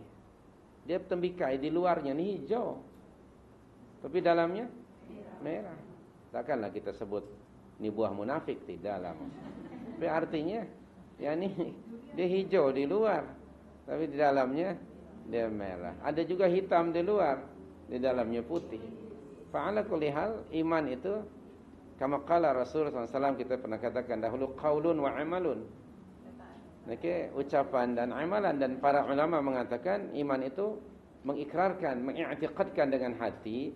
Dia tembikai di luarnya ni hijau, tapi dalamnya merah. Takkanlah kita sebut ni buah munafik, tidak lah. Tapi artinya yakni dia hijau di luar, tapi di dalamnya dia merah. Ada juga hitam di luar, di dalamnya putih. Fa'ala kulli hal, iman itu kama qala Rasulullah SAW, kita pernah katakan dahulu, qaulun wa amalun. Okey, ucapan dan amalan. Dan para ulama mengatakan iman itu mengikrarkan, mengiktikadkan dengan hati,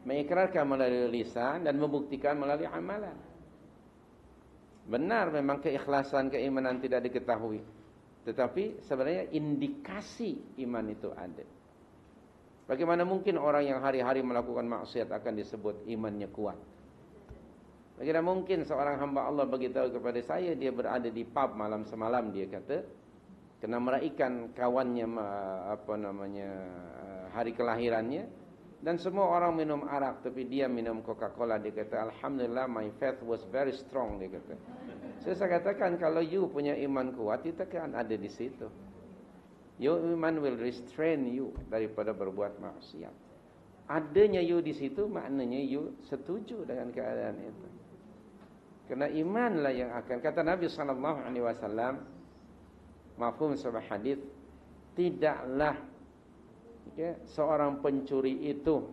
mengikrarkan melalui lisan dan membuktikan melalui amalan. Benar memang keikhlasan, keimanan tidak diketahui, tetapi sebenarnya indikasi iman itu ada. Bagaimana mungkin orang yang hari-hari melakukan maksiat akan disebut imannya kuat? Bagaimana mungkin seorang hamba Allah beritahu kepada saya dia berada di pub malam semalam, dia kata kena meraihkan kawannya hari kelahirannya, dan semua orang minum arak tapi dia minum Coca-Cola. Dia kata alhamdulillah, my faith was very strong, dia kata. Saya katakan kalau you punya iman kuat, itu akan ada di situ. Your iman will restrain you daripada berbuat maksiat. Adanya you di situ maknanya you setuju dengan keadaan itu. Kerana imanlah yang akan, kata Nabi SAW, mafhum sebuah hadis, tidaklah seorang pencuri itu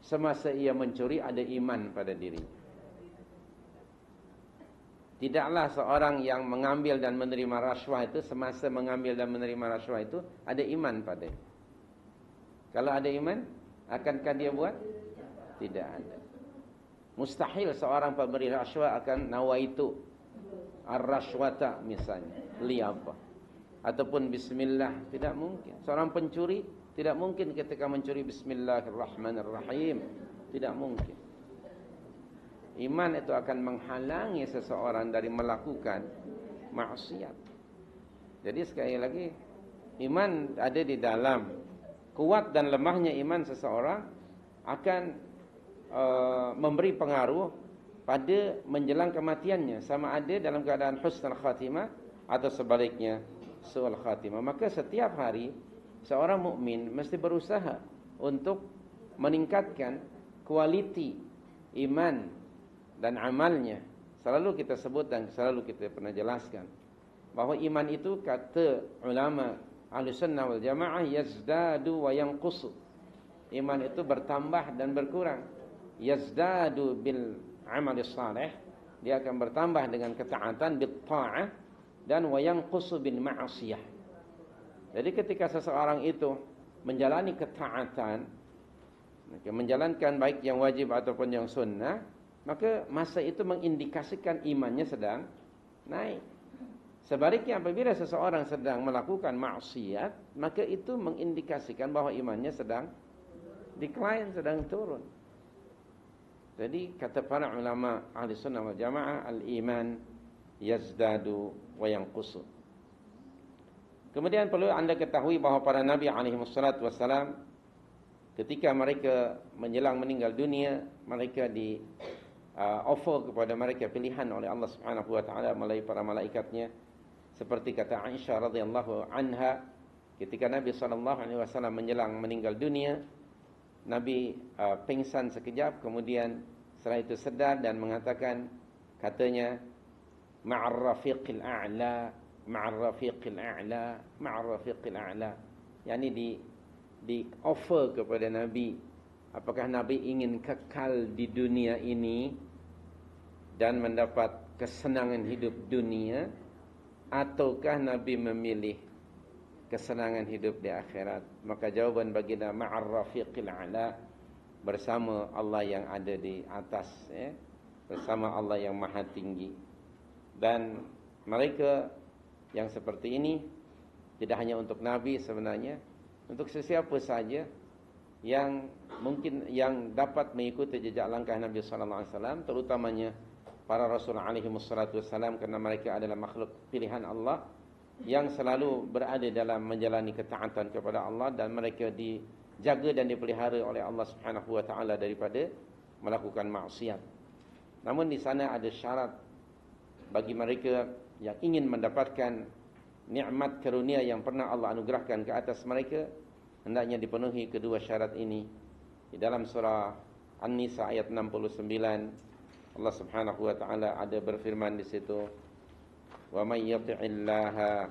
semasa ia mencuri ada iman pada diri. Tidaklah seorang yang mengambil dan menerima rasuah itu semasa mengambil dan menerima rasuah itu ada iman pada. Kalau ada iman, akankah dia buat? Tidak ada. Mustahil seorang pemberi rasuah akan nawaitu ar-rashwata misalnya, beli apa. Ataupun bismillah, tidak mungkin. Seorang pencuri tidak mungkin ketika mencuri bismillahirrahmanirrahim, tidak mungkin. Iman itu akan menghalangi seseorang dari melakukan maksiat. Jadi sekali lagi, iman ada di dalam. Kuat dan lemahnya iman seseorang akan memberi pengaruh pada menjelang kematiannya, sama ada dalam keadaan husnul khatimah atau sebaliknya su'ul khatimah. Maka setiap hari seorang mukmin mesti berusaha untuk meningkatkan kualiti iman dan amalnya. Selalu kita sebut dan selalu kita pernah jelaskan bahawa iman itu, kata ulama Ahlussunnah wal Jamaah, yazdadu wa yanqusu. Iman itu bertambah dan berkurang. Yazdadu bil amali salih, dia akan bertambah dengan ketaatan, bil ta'ah, dan wa yanqusu bil ma'asiyah. Jadi ketika seseorang itu menjalani ketaatan, menjalankan baik yang wajib ataupun yang sunnah, maka masa itu mengindikasikan imannya sedang naik. Sebaliknya apabila seseorang sedang melakukan maksiat, maka itu mengindikasikan bahwa imannya sedang decline, sedang turun. Jadi kata para ulama Ahlussunnah wal Jamaah, al-iman yazdadu wa yanqusu. Kemudian perlu anda ketahui bahawa para nabi alaihi wassalatu wassalam, ketika mereka menjelang meninggal dunia, mereka di offer kepada mereka pilihan oleh Allah Subhanahu wa taala melalui para malaikatnya. Seperti kata Aisyah radhiyallahu anha, ketika Nabi sallallahu alaihi wasallam menjelang meninggal dunia, Nabi pingsan sekejap, kemudian setelah itu sedar dan mengatakan, katanya, ma'ar rafiqil a'la, ma'ar rafiqil a'la, ma'ar rafiqil a'la. Yani di offer kepada Nabi, apakah Nabi ingin kekal di dunia ini dan mendapat kesenangan hidup dunia, ataukah Nabi memilih kesenangan hidup di akhirat? Maka jawaban baginda, ma'ar rafiqil a'la, bersama Allah yang ada di atas, bersama Allah yang maha tinggi. Dan mereka yang seperti ini tidak hanya untuk Nabi sebenarnya, untuk sesiapa saja yang mungkin yang dapat mengikuti jejak langkah Nabi sallallahu alaihi wasallam, terutamanya para rasul alaihi wassalatu wassalam, kerana mereka adalah makhluk pilihan Allah yang selalu berada dalam menjalani ketaatan kepada Allah, dan mereka dijaga dan dipelihara oleh Allah Subhanahu wa taala daripada melakukan maksiat. Namun di sana ada syarat bagi mereka yang ingin mendapatkan nikmat karunia yang pernah Allah anugerahkan ke atas mereka, hendaknya dipenuhi kedua syarat ini. Di dalam surah An-Nisa ayat 69, Allah Subhanahu wa taala ada berfirman di situ, "Wa may yuti'illaha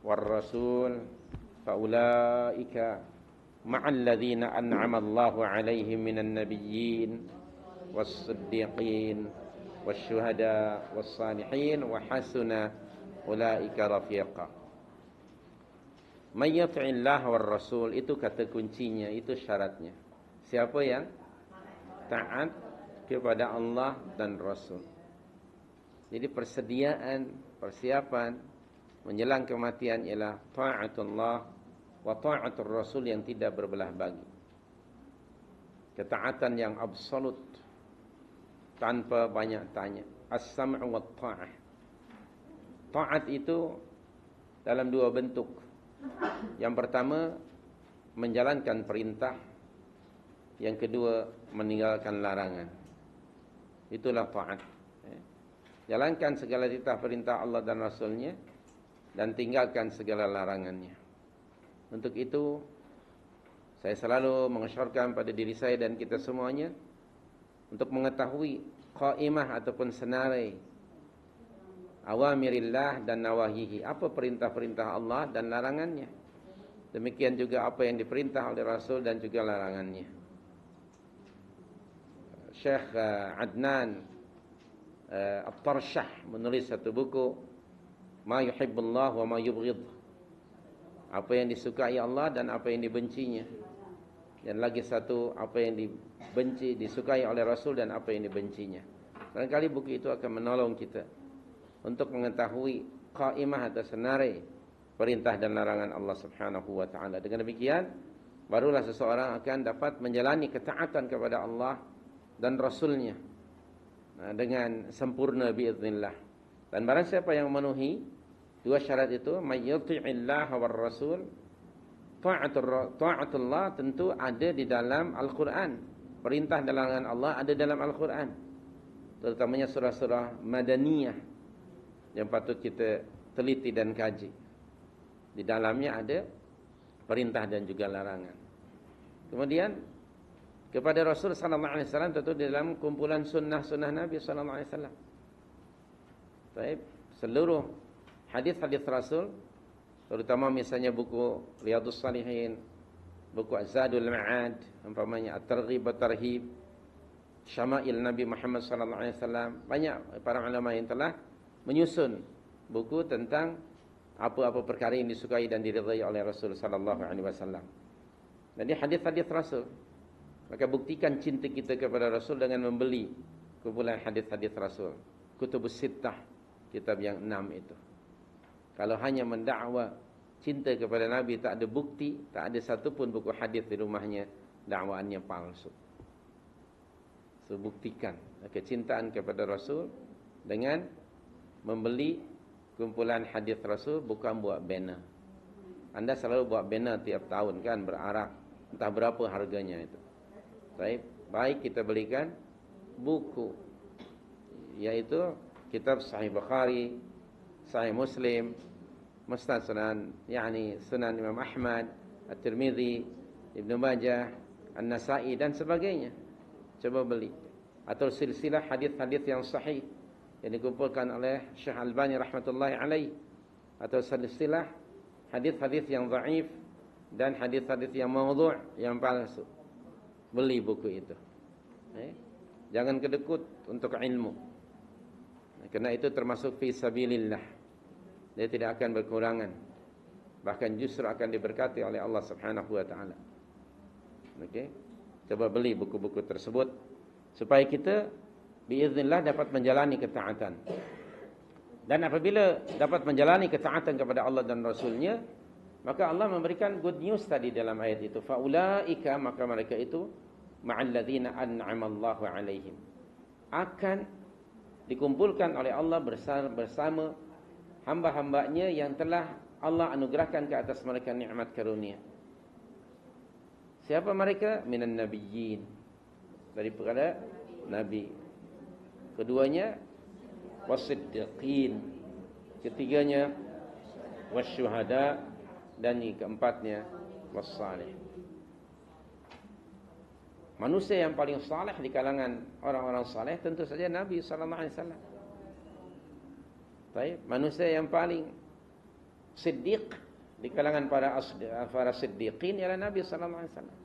war rasul fa ulaika ma'al ladzina an'ama Allahu 'alaihim minan nabiyyin was-siddiqin wasyuhada was-salihin wa hasuna ulaika rafiqa." May yuti'illaha war rasul, itu kata kuncinya, itu syaratnya. Siapa yang taat kepada Allah dan Rasul. Jadi persiapan menjelang kematian ialah ta'atullah wa ta'atur Rasul yang tidak berbelah bagi. Ketaatan yang absolut tanpa banyak tanya. As-sam'u wa ta'ah. Ta'at itu dalam dua bentuk. Yang pertama, menjalankan perintah. Yang kedua, meninggalkan larangan. Itulah ta'at. Jalankan segala titah perintah Allah dan Rasulnya, dan tinggalkan segala larangannya. Untuk itu, saya selalu mengesyorkan pada diri saya dan kita semuanya untuk mengetahui qaimah ataupun senarai awamirillah dan nawahihi. Apa perintah-perintah Allah dan larangannya. Demikian juga apa yang diperintah oleh Rasul dan juga larangannya. Syekh Adnan At-Tarshah menulis satu buku, Ma yuhibbullah wa ma yubghid. Apa yang disukai Allah dan apa yang dibencinya. Dan lagi satu, apa yang dibenci, disukai oleh Rasul dan apa yang dibencinya. Barangkali buku itu akan menolong kita untuk mengetahui qaimah atau senarai perintah dan larangan Allah Subhanahu wa taala. Dengan demikian, barulah seseorang akan dapat menjalani ketaatan kepada Allah dan Rasul-Nya dengan sempurna biiznillah. Dan barang siapa yang memenuhi dua syarat itu, may yuti'illah war rasul, ta'atullah tentu ada di dalam Al-Quran. Perintah dan larangan Allah ada dalam Al-Quran, terutamanya surah-surah Madaniyah yang patut kita teliti dan kaji. Di dalamnya ada perintah dan juga larangan. Kemudian kepada Rasul sallallahu alaihi wasallam tentu di dalam kumpulan sunnah-sunnah Nabi sallallahu alaihi wasallam. Baik, seluruh hadis-hadis Rasul, terutama misalnya buku Riyadhus Shalihin, buku Az-Zadul Ma'ad, umpamanya At-Targhib wa Tarhib, Syama'il Nabi Muhammad sallallahu alaihi wasallam, banyak para ulama yang telah menyusun buku tentang apa-apa perkara yang disukai dan diridhai oleh Rasul sallallahu alaihi wasallam. Jadi hadis-hadis Rasul, maka buktikan cinta kita kepada Rasul dengan membeli kumpulan hadis-hadis Rasul. Kutubus Sittah, kitab yang 6 itu. Kalau hanya mendakwa cinta kepada Nabi, tak ada bukti, tak ada satu pun buku hadis di rumahnya, dakwaannya palsu. So, buktikan kecintaan kepada Rasul dengan membeli kumpulan hadis Rasul, bukan buat banner. Anda selalu buat banner tiap tahun kan, berarak, entah berapa harganya itu. Baik kita belikan buku, yaitu kitab Sahih Bukhari, Sahih Muslim, Musnad Sunan, yakni Sunan Imam Ahmad, At-Tirmidzi, Ibnu Majah, An-Nasa'i dan sebagainya. Coba beli. Atau silsilah hadis-hadis yang sahih yang dikumpulkan oleh Syekh Albani rahmatullahi alaih, atau silsilah hadis-hadis yang dhaif dan hadis-hadis yang maudhu', yang palsu. Beli buku itu. Jangan kedekut untuk ilmu. Kerana itu termasuk fi sabilillah. Dia tidak akan berkurangan, bahkan justru akan diberkati oleh Allah Subhanahu wa taala. Okey. Coba beli buku-buku tersebut supaya kita biiznillah dapat menjalani ketaatan. Dan apabila dapat menjalani ketaatan kepada Allah dan Rasul-Nya, maka Allah memberikan good news tadi dalam ayat itu. Faulaika, maka mereka itu ma'al ladzina an'ama Allahu 'alaihim, akan dikumpulkan oleh Allah bersama hamba-hambanya yang telah Allah anugerahkan ke atas mereka nikmat karunia. Siapa mereka? Minan nabiyyin, daripada nabi. Keduanya wasiddiqin, ketiganya wasyuhada, dan yang keempatnya wassalih. Manusia yang paling saleh di kalangan orang-orang saleh tentu saja Nabi sallallahu alaihi wasallam. Baik, manusia yang paling siddiq di kalangan para siddiqin ialah Nabi sallallahu alaihi wasallam.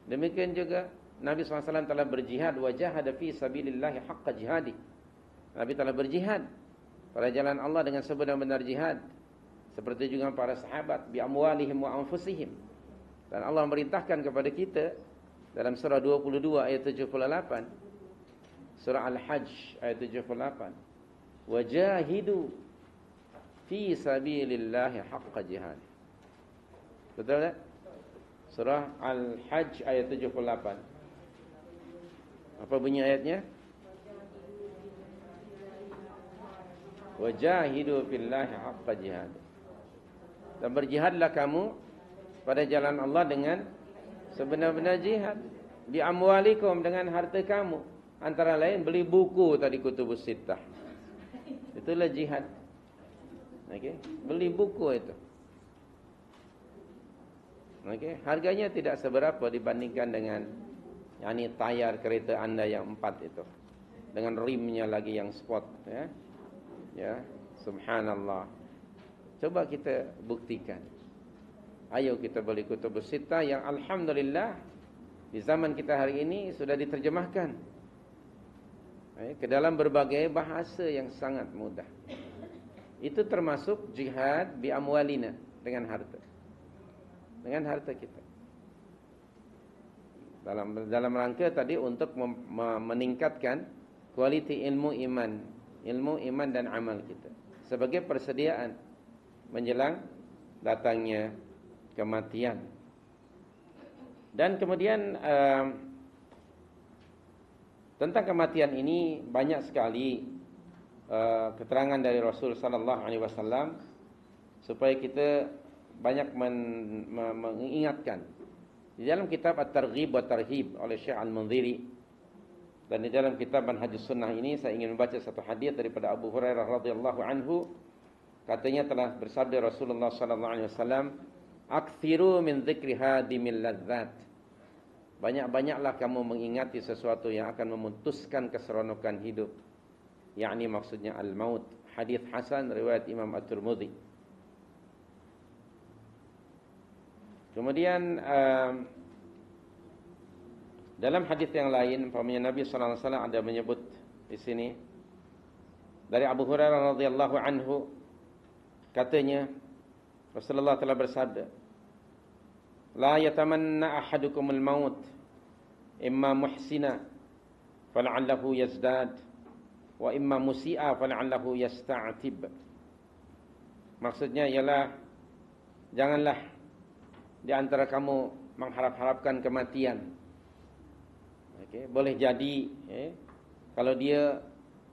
Demikian juga Nabi sallallahu alaihi wasallam telah berjihad, wa jahada fi sabilillah haqqa jihadi. Nabi telah berjihad pada jalan Allah dengan sebenar-benar jihad, seperti juga para sahabat bi amwalihim wa anfusihim. Dan Allah memerintahkan kepada kita dalam surah 22 ayat 78, surah Al-Hajj ayat 78, wajahidu fi sabilillahi haqqa jihad. Betul tak? Surah Al-Hajj ayat 78. Apa bunyi ayatnya? Wajahidu fillahi haqqa jihad. Dan berjihadlah kamu pada jalan Allah dengan sebenar-benar jihad. Bi amwalikum, dengan harta kamu. Antara lain beli buku tadi Kutubus Sittah. Itulah jihad. Okey, beli buku itu. Okey, harganya tidak seberapa dibandingkan dengan tayar kereta anda yang 4 itu. Dengan rimnya lagi yang sport, ya. Ya, subhanallah. Coba kita buktikan. Ayo kita beli Kutubus Sittah yang alhamdulillah di zaman kita hari ini sudah diterjemahkan ke dalam berbagai bahasa yang sangat mudah. Itu termasuk jihad bi amwalina, dengan harta. Dengan harta kita. Dalam rangka tadi untuk meningkatkan kualiti ilmu iman ilmu, iman dan amal kita sebagai persediaan menjelang datangnya kematian. Dan kemudian tentang kematian ini banyak sekali keterangan dari Rasul sallallahu alaihi wasallam supaya kita banyak mengingatkan. Di dalam kitab At-Targhib wa Tarhib oleh Syekh Al-Munziri, dan di dalam kitab Manhajus Sunnah ini saya ingin membaca satu hadis daripada Abu Hurairah radhiyallahu anhu. Katanya telah bersabda Rasulullah sallallahu alaihi wasallam, "Aktsiru min dzikri hadimil ladzat." Banyak-banyaklah kamu mengingati sesuatu yang akan memutuskan keseronokan hidup. Yakni maksudnya al-maut. Hadis hasan riwayat Imam At-Tirmidzi. Kemudian dalam hadis yang lain, umpamanya Nabi sallallahu alaihi wasallam ada menyebut di sini dari Abu Hurairah radhiyallahu anhu, katanya Rasulullah telah bersabda, "La yatamanna ahadukumul maut imma muhsina fal'allahu yazdad wa imma musi'a fal'allahu yasta'tib." Maksudnya ialah janganlah di antara kamu mengharap-harapkan kematian. Okey, boleh jadi kalau dia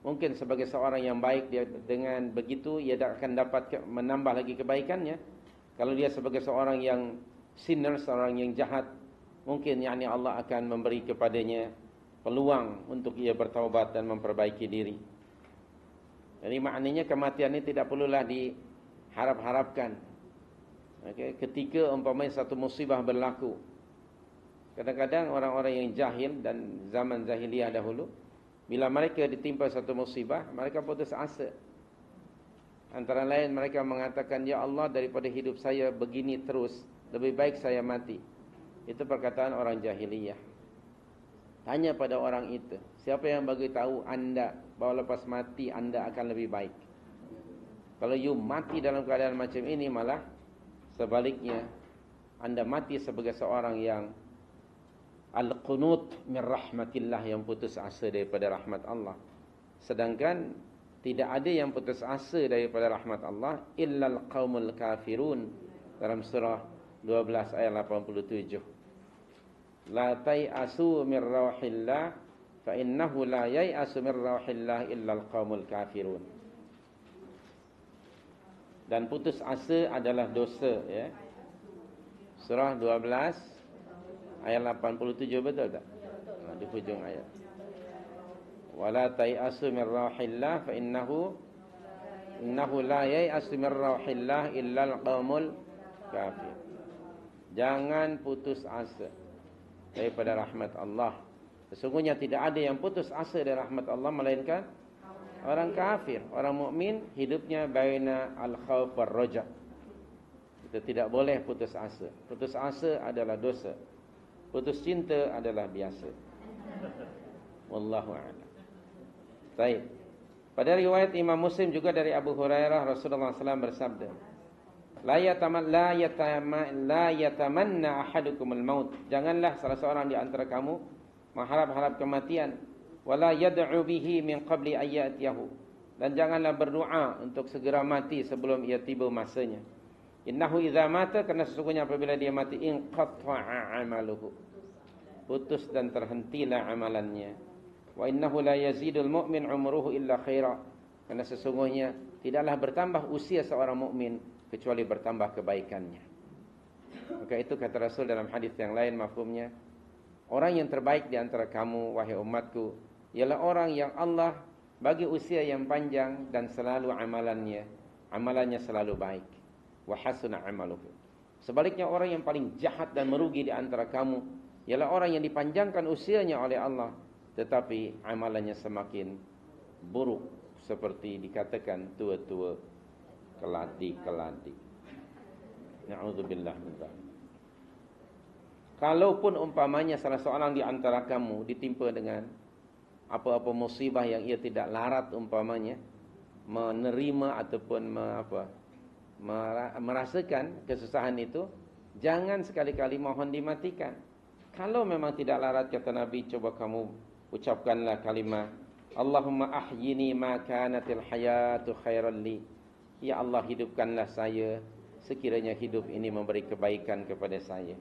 mungkin sebagai seorang yang baik, dia dengan begitu ia akan dapat menambah lagi kebaikannya. Kalau dia sebagai seorang yang sinner, seorang yang jahat, mungkin yakni Allah akan memberi kepadanya peluang untuk ia bertaubat dan memperbaiki diri. Jadi maknanya kematian ini tidak perlulah diharap-harapkan. Okay. Ketika umpamanya satu musibah berlaku, kadang-kadang orang-orang yang jahil dan zaman jahiliyah dahulu, bila mereka ditimpa satu musibah, mereka putus asa. Antara lain mereka mengatakan, "Ya Allah, daripada hidup saya begini terus, lebih baik saya mati." Itu perkataan orang jahiliyah. Tanya pada orang itu, siapa yang bagi tahu anda bahawa lepas mati anda akan lebih baik? Kalau you mati dalam keadaan macam ini, malah sebaliknya anda mati sebagai seorang yang al-qunut min rahmatillah, yang putus asa daripada rahmat Allah. Sedangkan tidak ada yang putus asa daripada rahmat Allah illal qaumul kafirun, dalam surah 12 ayat 87. La tai'asu min rawhillah fa innahu la yai'asu min rawhillah illal qaumul kafirun. Dan putus asa adalah dosa, ya. Surah 12 ayat 87, betul tak? Di hujung ayat. Wala tai'asu min rawhillah fa innahu la yai'asu min rawhillah illal qaumul kafir. Jangan putus asa daripada rahmat Allah. Sesungguhnya tidak ada yang putus asa dari rahmat Allah melainkan orang kafir. Orang mukmin hidupnya baina al-khauf war-raja. Kita tidak boleh putus asa. Putus asa adalah dosa. Putus cinta adalah biasa. Wallahu a'lam. Baik. Pada riwayat Imam Muslim juga dari Abu Hurairah, Rasulullah SAW bersabda, La yatamanna ahadukumul maut. Janganlah salah seorang di antara kamu mengharap-harap kematian. Wala yad'u bihi min qabli ayyatihi. Dan janganlah berdoa untuk segera mati sebelum ia tiba masanya. Innahu idza mata, karena sesungguhnya apabila dia mati, inqata'a amaluhu, putus dan terhentilah amalannya. Wa innahu la yazidul mu'min umruhu illa khaira, karena sesungguhnya tidaklah bertambah usia seorang mukmin kecuali bertambah kebaikannya. Maka itu kata Rasul dalam hadis yang lain, mafhumnya, orang yang terbaik di antara kamu wahai umatku ialah orang yang Allah bagi usia yang panjang dan selalu amalannya selalu baik. Wa hasuna amaluhu. Sebaliknya orang yang paling jahat dan merugi di antara kamu ialah orang yang dipanjangkan usianya oleh Allah tetapi amalannya semakin buruk, seperti dikatakan tua-tua keladi. Na'udzubillah min dzalik. Kalaupun umpamanya salah seorang di antara kamu ditimpa dengan apa-apa musibah yang ia tidak larat umpamanya menerima ataupun merasakan kesusahan itu, jangan sekali-kali mohon dimatikan. Kalau memang tidak larat, kata Nabi, coba kamu ucapkanlah kalimah Allahumma ahyini ma kanatil hayatu khairan li. Ya Allah, hidupkanlah saya sekiranya hidup ini memberi kebaikan kepada saya.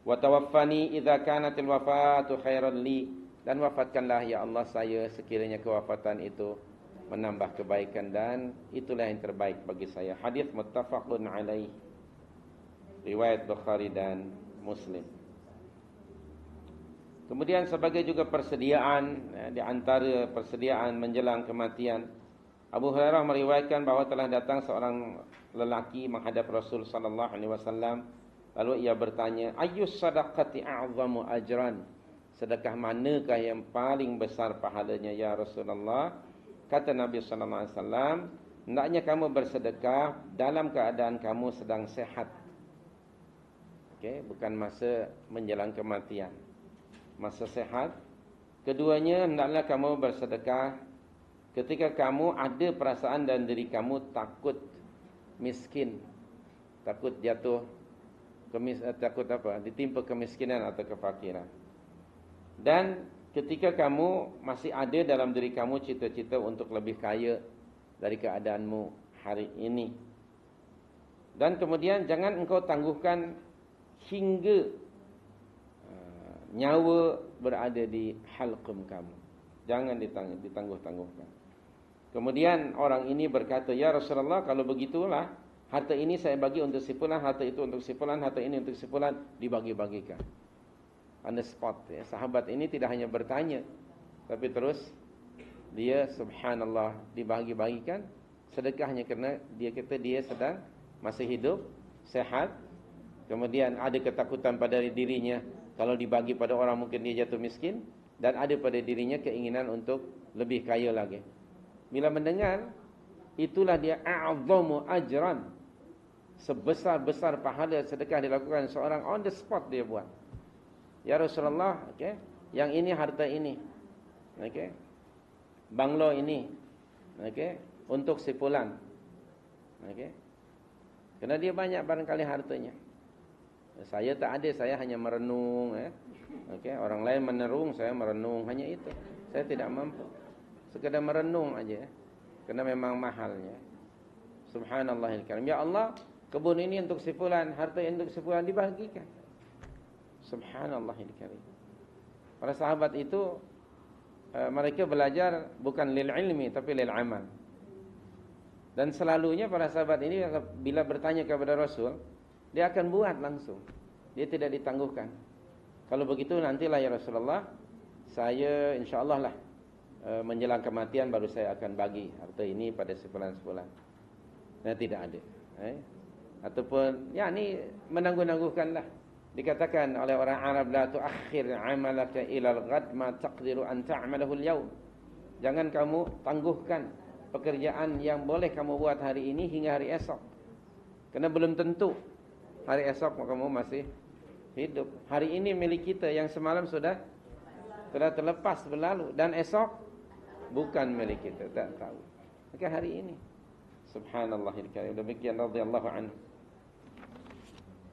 Wa tawaffani idza kanatil wafatu khairan li. Dan wafatkanlah ya Allah saya sekiranya kewafatan itu menambah kebaikan dan itulah yang terbaik bagi saya. Hadis muttafaqun alaih. Riwayat Bukhari dan Muslim. Kemudian sebagai juga persediaan, di antara persediaan menjelang kematian, Abu Hurairah meriwayatkan bahawa telah datang seorang lelaki menghadap Rasul sallallahu alaihi wasallam, lalu ia bertanya, "Ayyus sadaqati a'zamu ajran?" Sedekah manakah yang paling besar pahalanya ya Rasulullah? Kata Nabi sallallahu alaihi wasallam, "Hendaknya kamu bersedekah dalam keadaan kamu sedang sehat." Bukan masa menjelang kematian, masa sehat. Keduanya, hendaklah kamu bersedekah ketika kamu ada perasaan dalam diri kamu takut miskin, takut jatuh takut ditimpa kemiskinan atau kefakiran. Dan ketika kamu masih ada dalam diri kamu cita-cita untuk lebih kaya dari keadaanmu hari ini. Dan kemudian jangan engkau tangguhkan hingga nyawa berada di halqum kamu. Jangan ditangguh-tangguhkan. Kemudian orang ini berkata, "Ya Rasulullah, kalau begitulah, harta ini saya bagi untuk si fulan, harta itu untuk si fulan, harta ini untuk si fulan," dibagi-bagikan. On the spot. Sahabat ini tidak hanya bertanya, tapi terus dia subhanallah dibagi-bagikan sedekahnya, kerana dia kata dia sedang masih hidup, sehat. Kemudian ada ketakutan pada dirinya, kalau dibagi pada orang mungkin dia jatuh miskin. Dan ada pada dirinya keinginan untuk lebih kaya lagi. Bila mendengar, itulah dia a'zamu ajran. Sebesar-besar pahala sedekah dilakukan seorang, on the spot dia buat. Ya Rasulullah, yang ini harta ini, banglo ini, untuk si fulan, kerana dia banyak barangkali hartanya. Saya tak ada, saya hanya merenung. Orang lain menerung, saya merenung, hanya itu. Saya tidak mampu. Sekadar merenung aja, kerana memang mahalnya. Subhanallahil karim. Ya Allah, kebun ini untuk si fulan, harta ini untuk si fulan, dibagikan. Subhanallahil karim. Para sahabat itu mereka belajar bukan lil ilmi tapi lil amal. Dan selalunya para sahabat ini bila bertanya kepada Rasul, dia akan buat langsung. Dia tidak ditangguhkan. Kalau begitu nantilah ya Rasulullah, saya insyaAllah lah menjelang kematian baru saya akan bagi harta ini pada sepulan-sepulan. Nah, tidak ada. Ataupun ya ni menangguh-nangguhkanlah. Dikatakan oleh orang Arab, la tuakhir amalaka ila al-ghad ma taqdiru an ta'malahu al-yawm. Jangan kamu tangguhkan pekerjaan yang boleh kamu buat hari ini hingga hari esok. Kerana belum tentu hari esok kamu masih hidup. Hari ini milik kita, yang semalam sudah terlepas berlalu, dan esok bukan milik kita, tak tahu. Maka hari ini subhanallahil karim. Demikian radhiyallahu anhu.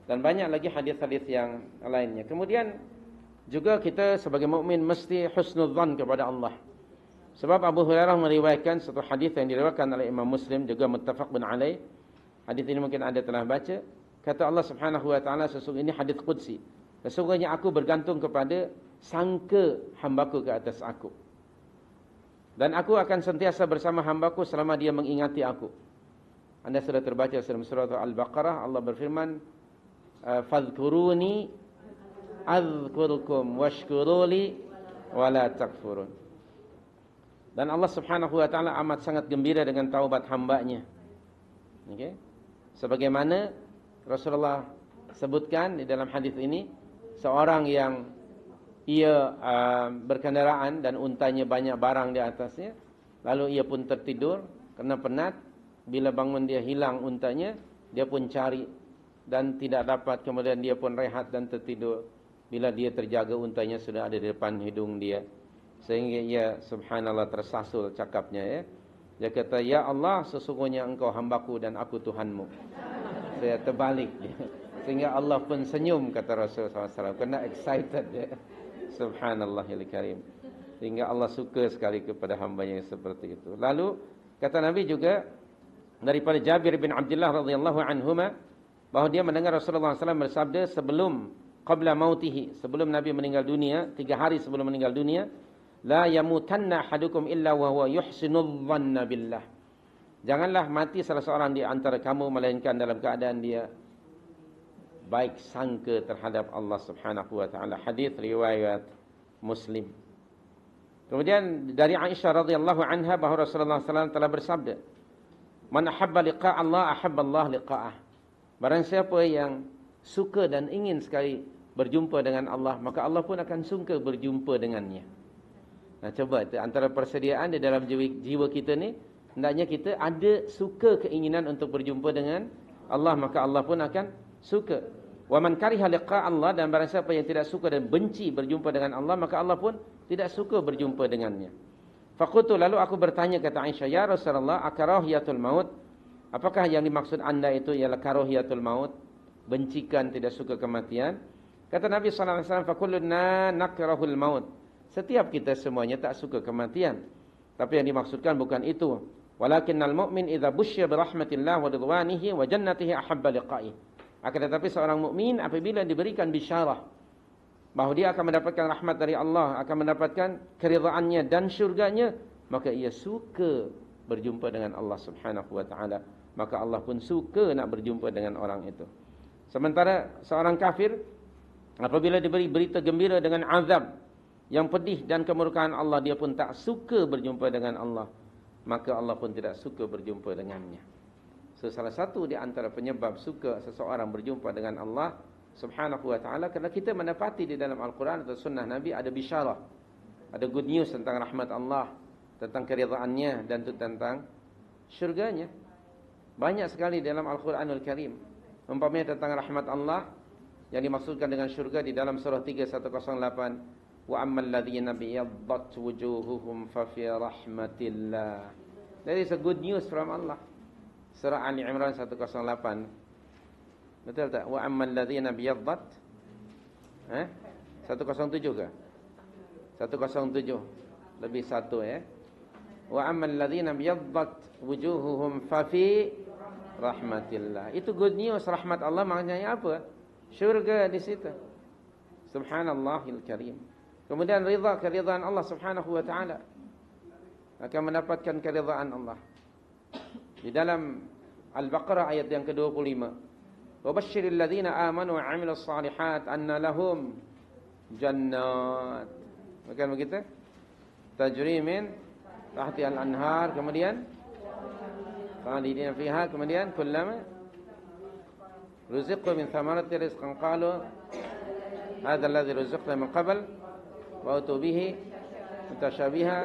Dan banyak lagi hadis-hadis yang lainnya. Kemudian juga kita sebagai mukmin mesti husnudzan kepada Allah. Sebab Abu Hurairah meriwayatkan satu hadis yang diriwayatkan oleh Imam Muslim, juga muttafaqun alaih. Hadis ini mungkin anda telah baca. Kata Allah Subhanahu wa taala, sesungguhnya ini hadis qudsi, sesungguhnya aku bergantung kepada sangka hambaku ke atas aku, dan aku akan sentiasa bersama hambaku selama dia mengingati aku. Anda sudah terbaca dalam surah Al-Baqarah, Allah berfirman, fadhkuruni azkurukum washkuruli wala takfurun. Dan Allah Subhanahu wa taala amat sangat gembira dengan taubat hamba-Nya. Sebagaimana Rasulullah sebutkan di dalam hadis ini, seorang yang ia berkendaraan dan untanya banyak barang di atasnya, lalu ia pun tertidur kerana penat. Bila bangun dia hilang untanya, dia pun cari dan tidak dapat, kemudian dia pun rehat dan tertidur. Bila dia terjaga, untanya sudah ada di depan hidung dia, sehingga ia subhanallah tersasul cakapnya. Dia kata, "Ya Allah, sesungguhnya engkau hambaku dan aku Tuhanmu." Saya terbalik dia. Sehingga Allah pun senyum, kata Rasulullah SAW, kerana excited dia. Subhanallahil karim. Sehingga Allah suka sekali kepada hamba-Nya yang seperti itu. Lalu kata Nabi juga daripada Jabir bin Abdullah radhiyallahu anhuma bahawa dia mendengar Rasulullah SAW bersabda sebelum qabla mautihi, sebelum Nabi meninggal dunia, 3 hari sebelum meninggal dunia, la yamutanna ahadukum illa wa huwa yuhsinudz dhanna billah. Janganlah mati salah seorang di antara kamu melainkan dalam keadaan dia baik sangka terhadap Allah Subhanahu wa taala. Hadis riwayat Muslim. Kemudian dari Aisyah radhiyallahu anha bahawa Rasulullah SAW telah bersabda, "Man ahabba liqa' Allah, ahabba Allah liqa'ah." Barang siapa yang suka dan ingin sekali berjumpa dengan Allah, maka Allah pun akan suka berjumpa dengannya. Nah, coba antara persediaan di dalam jiwa kita ni, hendaknya kita ada suka keinginan untuk berjumpa dengan Allah, maka Allah pun akan suka. Wa man kariha liqa' Allah, dan barang siapa yang tidak suka dan benci berjumpa dengan Allah, maka Allah pun tidak suka berjumpa dengannya. Faqultu, lalu aku bertanya, kata Aisyah, ya Rasulullah, akarahiyatul maut? Apakah yang dimaksud anda itu ialah karahiyatul maut? Bencikan, tidak suka kematian? Kata Nabi SAW, fakulluna nakrahul maut. Setiap kita semuanya tak suka kematian. Tapi yang dimaksudkan bukan itu. Walakinnal mu'min idza busyya birahmatillah wa ridwanihi wa jannatihi ahabba liqa'i. Akan tetapi seorang mukmin apabila diberikan bisyarah bahawa dia akan mendapatkan rahmat dari Allah, akan mendapatkan keridhaannya dan syurganya, maka ia suka berjumpa dengan Allah Subhanahu wa taala. Maka Allah pun suka nak berjumpa dengan orang itu. Sementara seorang kafir apabila diberi berita gembira dengan azab yang pedih dan kemurkaan Allah, dia pun tak suka berjumpa dengan Allah, maka Allah pun tidak suka berjumpa dengannya. So, salah satu di antara penyebab suka seseorang berjumpa dengan Allah Subhanahu wa ta'ala, kerana kita mendapati di dalam Al-Quran atau Sunnah Nabi ada bisyarah, ada good news tentang rahmat Allah, tentang keridhaannya dan tentang syurganya. Banyak sekali dalam Al-Quranul Karim. Umpamanya tentang rahmat Allah yang dimaksudkan dengan syurga di dalam surah 3108. Wa ammal ladzina biyaddat wujuhuhum fa fi rahmatillah. That is a good news from Allah. Surah Ali Imran 108. Betul tak? Wa ammal ladzina biyaddat 107 ke? 107 lebih 1 ya. Wa ammal ladzina biyaddat wujuhuhum fa fi rahmatillah. Itu good news, rahmat Allah maknanya apa? Syurga di situ. Subhanallahil karim. Kemudian keridhaan Allah Subhanahu wa taala, akan mendapatkan keridhaan Allah. Di dalam Al-Baqarah ayat yang ke-25, wa basyiril ladzina amanu wa 'amilus shalihat anna lahum jannat. Bukan begitu? Tajri min tahtiha al-anhar, kemudian khalidina fiha, kemudian kullama ruziqu min thamarati rizqan qalu hadha alladhi ruziqna min qabl wa utu bihi mutashabiha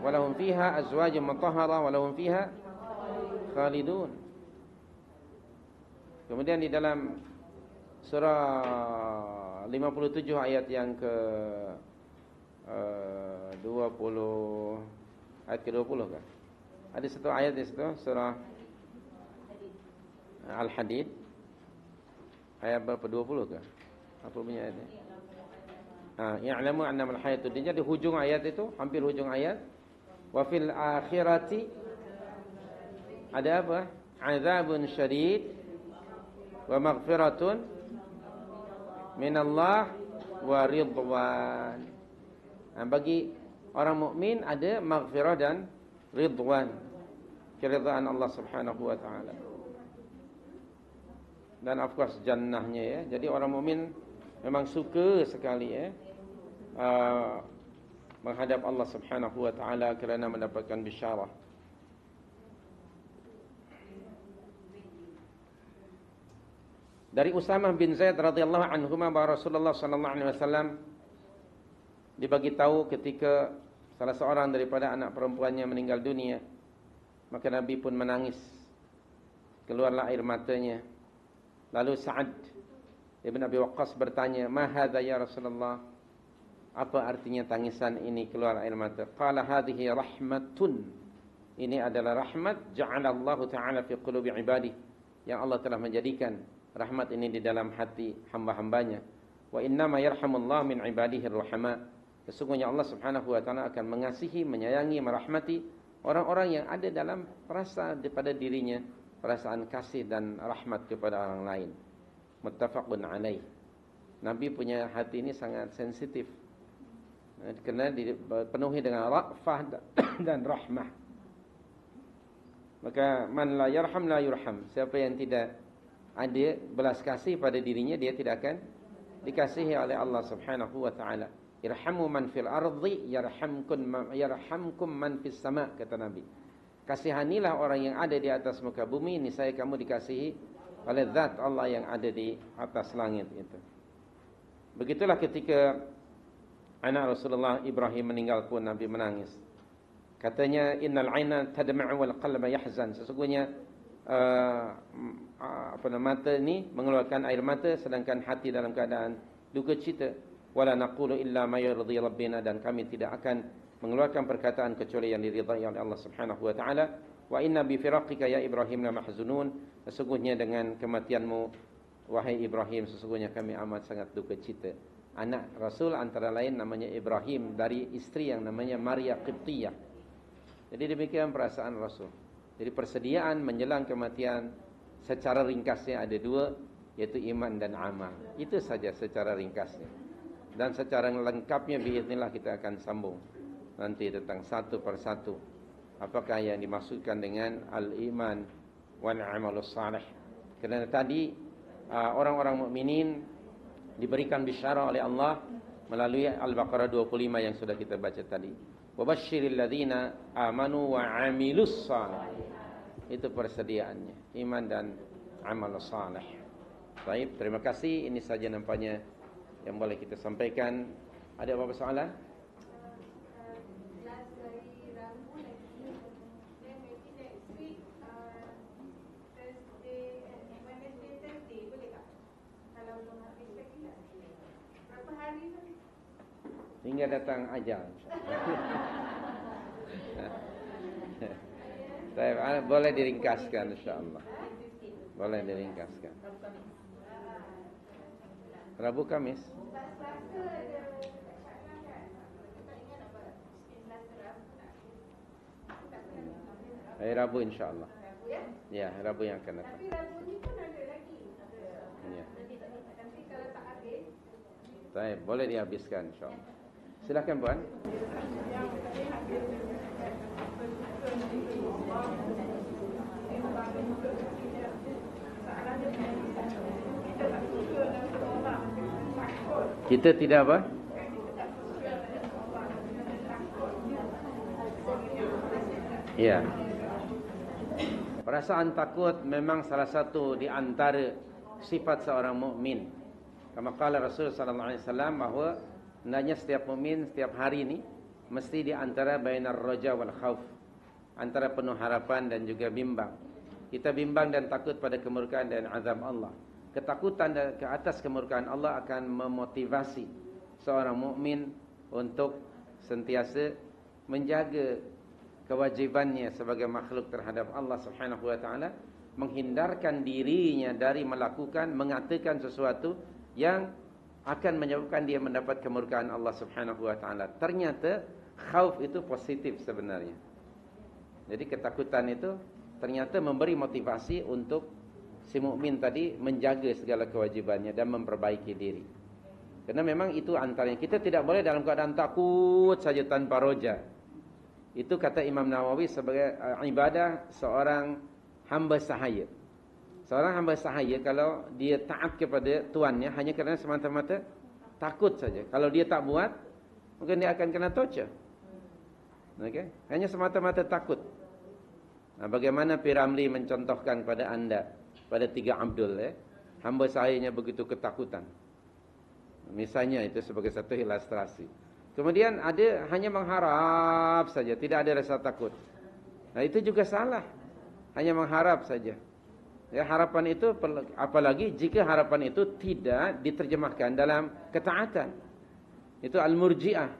wa lahum fiha azwajun mutahhara wa lahum fiha khalidun. Kemudian di dalam surah 57 ayat yang ke 20, ayat ke-20 kan? Ada satu ayat di situ, surah Al-Hadid ayat berapa, 20 ke? Apa punya ayat ni? Ya'lamu annamal hayatud dunya, di hujung ayat itu, hampir hujung ayat. Wa fil akhirati ada apa? Azabun syadid wa maghfiratun minallah wa ridwan. Bagi orang mukmin ada maghfirah dan ridwan, keridhaan Allah Subhanahu wa taala. Dan of course jannahnya ya. Jadi orang mukmin memang suka sekali ya menghadap Allah Subhanahu wa taala kerana mendapatkan bisyarah. Dari Usamah bin Zaid radhiyallahu anhu bahwa Rasulullah sallallahu alaihi wasallam dibagi tahu ketika salah seorang daripada anak perempuannya meninggal dunia, maka Nabi pun menangis. Keluarlah air matanya. Lalu Sa'ad Ibn Abi Waqqas bertanya, "Ma hadza ya Rasulullah?" Apa artinya tangisan ini keluar air mata? Qala hadhihi rahmatun. Ini adalah rahmat ja'alallahu ta'ala fi qulubi ibadi, yang Allah telah menjadikan rahmat ini di dalam hati hamba-hambanya. Wa innama yarhamullahu min ibadihi ar-rahama. Sesungguhnya Allah Subhanahu wa taala akan mengasihi, menyayangi, merahmati orang-orang yang ada dalam perasaan pada dirinya, perasaan kasih dan rahmat kepada orang lain. Muttafaqun alaih. Nabi punya hati ini sangat sensitif. Kerana dipenuhi dengan ra'fah dan rahmah. Maka man la yarham la yurham. Siapa yang tidak ada belas kasih pada dirinya, dia tidak akan dikasihi oleh Allah Subhanahu wa taala. Irhamu man fil ardi yarhamkum man fis sama, kata Nabi. Kasihanilah orang yang ada di atas muka bumi, niscaya kamu dikasihi oleh zat Allah yang ada di atas langit itu. Begitulah ketika anak Rasulullah Ibrahim meninggal pun Nabi menangis. Katanya innal aina tadma'u wal qalba yahzan. Sesungguhnya mata ini mengeluarkan air mata sedangkan hati dalam keadaan duka cita. Wala naqulu illa ma yurdi rabbina, dan kami tidak akan mengeluarkan perkataan kecuali yang diridai oleh Allah Subhanahu wa taala. Wa inna bi firaqika ya Ibrahim la mahzunun. Sesungguhnya dengan kematianmu wahai Ibrahim, sesungguhnya kami amat sangat duka cita. Anak Rasul antara lain namanya Ibrahim, dari isteri yang namanya Maria Qibtiyah. Jadi demikian perasaan Rasul. Jadi persediaan menjelang kematian secara ringkasnya ada dua, yaitu iman dan amal. Itu saja secara ringkasnya. Dan secara lengkapnya biiznillah kita akan sambung nanti tentang satu persatu. Apakah yang dimaksudkan dengan al-iman wal amalus salih. Kerana tadi orang-orang mukminin diberikan bisyarah oleh Allah melalui Al-Baqarah 25 yang sudah kita baca tadi. Wabasyiril ladzina amanu wa amilus salih. Itu persediaannya, iman dan amal salih. Baik, terima kasih. Ini saja nampaknya yang boleh kita sampaikan. Ada apa-apa soalan? Hingga datang ajal. Boleh diringkaskan insyaAllah. Boleh diringkaskan. Rabu Kamis. Hari Rabu insyaAllah. Ya, Rabu yang akan datang. Tapi Rabu ni pun ada lagi. Ya. Nanti kalau tak habis. Baik, boleh dihabiskan insyaAllah. Silakan Puan. Kita tidak apa? Ya. Perasaan takut memang salah satu di antara sifat seorang mukmin. Kama qala Rasul sallallahu alaihi wasallam bahawa hendaknya setiap mukmin setiap hari ini mesti di antara bainar raja wal khauf, antara penuh harapan dan juga bimbang. Kita bimbang dan takut pada kemurkaan dan azab Allah. Ketakutan ke atas kemurkaan Allah akan memotivasi seorang mukmin untuk sentiasa menjaga kewajibannya sebagai makhluk terhadap Allah Subhanahu wa taala, menghindarkan dirinya dari melakukan, mengatakan sesuatu yang akan menyebabkan dia mendapat kemurkaan Allah Subhanahu wa taala. Ternyata khauf itu positif sebenarnya. Jadi ketakutan itu ternyata memberi motivasi untuk si mukmin tadi menjaga segala kewajibannya dan memperbaiki diri. Karena memang itu antaranya. Kita tidak boleh dalam keadaan takut saja tanpa roja. Itu kata Imam Nawawi sebagai ibadah seorang hamba sahaya. Seorang hamba sahaya kalau dia taat kepada tuannya hanya kerana semata-mata takut saja. Kalau dia tak buat, mungkin dia akan kena torture. Okay? Hanya semata-mata takut. Nah, bagaimana Piramli mencontohkan pada anda, pada 3 Abdul, hamba sahayanya begitu ketakutan. Misalnya itu sebagai satu ilustrasi. Kemudian ada hanya mengharap saja, tidak ada rasa takut. Nah itu juga salah. Hanya mengharap saja. Ya, harapan itu, apalagi jika harapan itu tidak diterjemahkan dalam ketaatan. Itu al-murji'ah.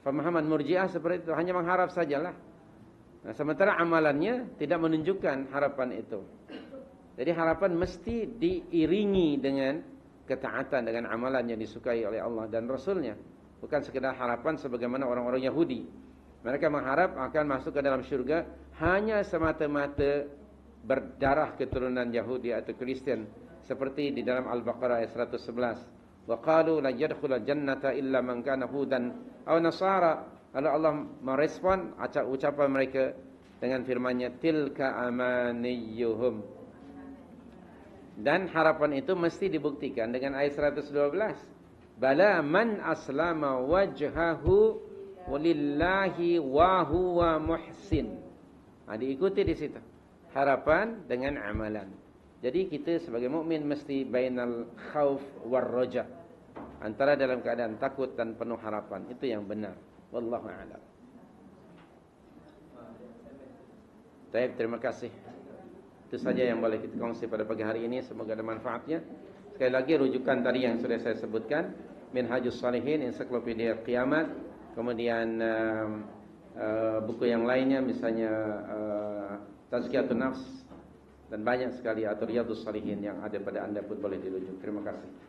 Pemahaman murji'ah seperti itu, hanya mengharap sajalah. Nah, sementara amalannya tidak menunjukkan harapan itu. Jadi harapan mesti diiringi dengan ketaatan, dengan amalan yang disukai oleh Allah dan Rasulnya. Bukan sekedar harapan sebagaimana orang-orang Yahudi. Mereka mengharap akan masuk ke dalam syurga hanya semata-mata berdarah keturunan Yahudi atau Kristen, seperti di dalam Al-Baqarah ayat 111. Wa qalu la yadkhulul jannata illa man kana hudan aw nasara. Lalu Allah merespon ucapan mereka dengan firman-Nya, tilka amaniyuhum. Dan harapan itu mesti dibuktikan dengan ayat 112. Bala man aslama wajhahu walillahi wa huwa muhsin. Diikuti di situ. Harapan dengan amalan. Jadi kita sebagai mukmin mesti bainal khauf war raja. Antara dalam keadaan takut dan penuh harapan. Itu yang benar. Wallahu a'lam. Baik, terima kasih. Itu saja yang boleh kita kongsi pada pagi hari ini. Semoga ada manfaatnya. Sekali lagi rujukan tadi yang sudah saya sebutkan, Minhajus Shalihin, Ensiklopedia Qiyamat, kemudian buku yang lainnya misalnya Tazkiyatun Nafs, dan banyak sekali, atau Riyadhus Shalihin yang ada pada Anda pun boleh dirujuk. Terima kasih.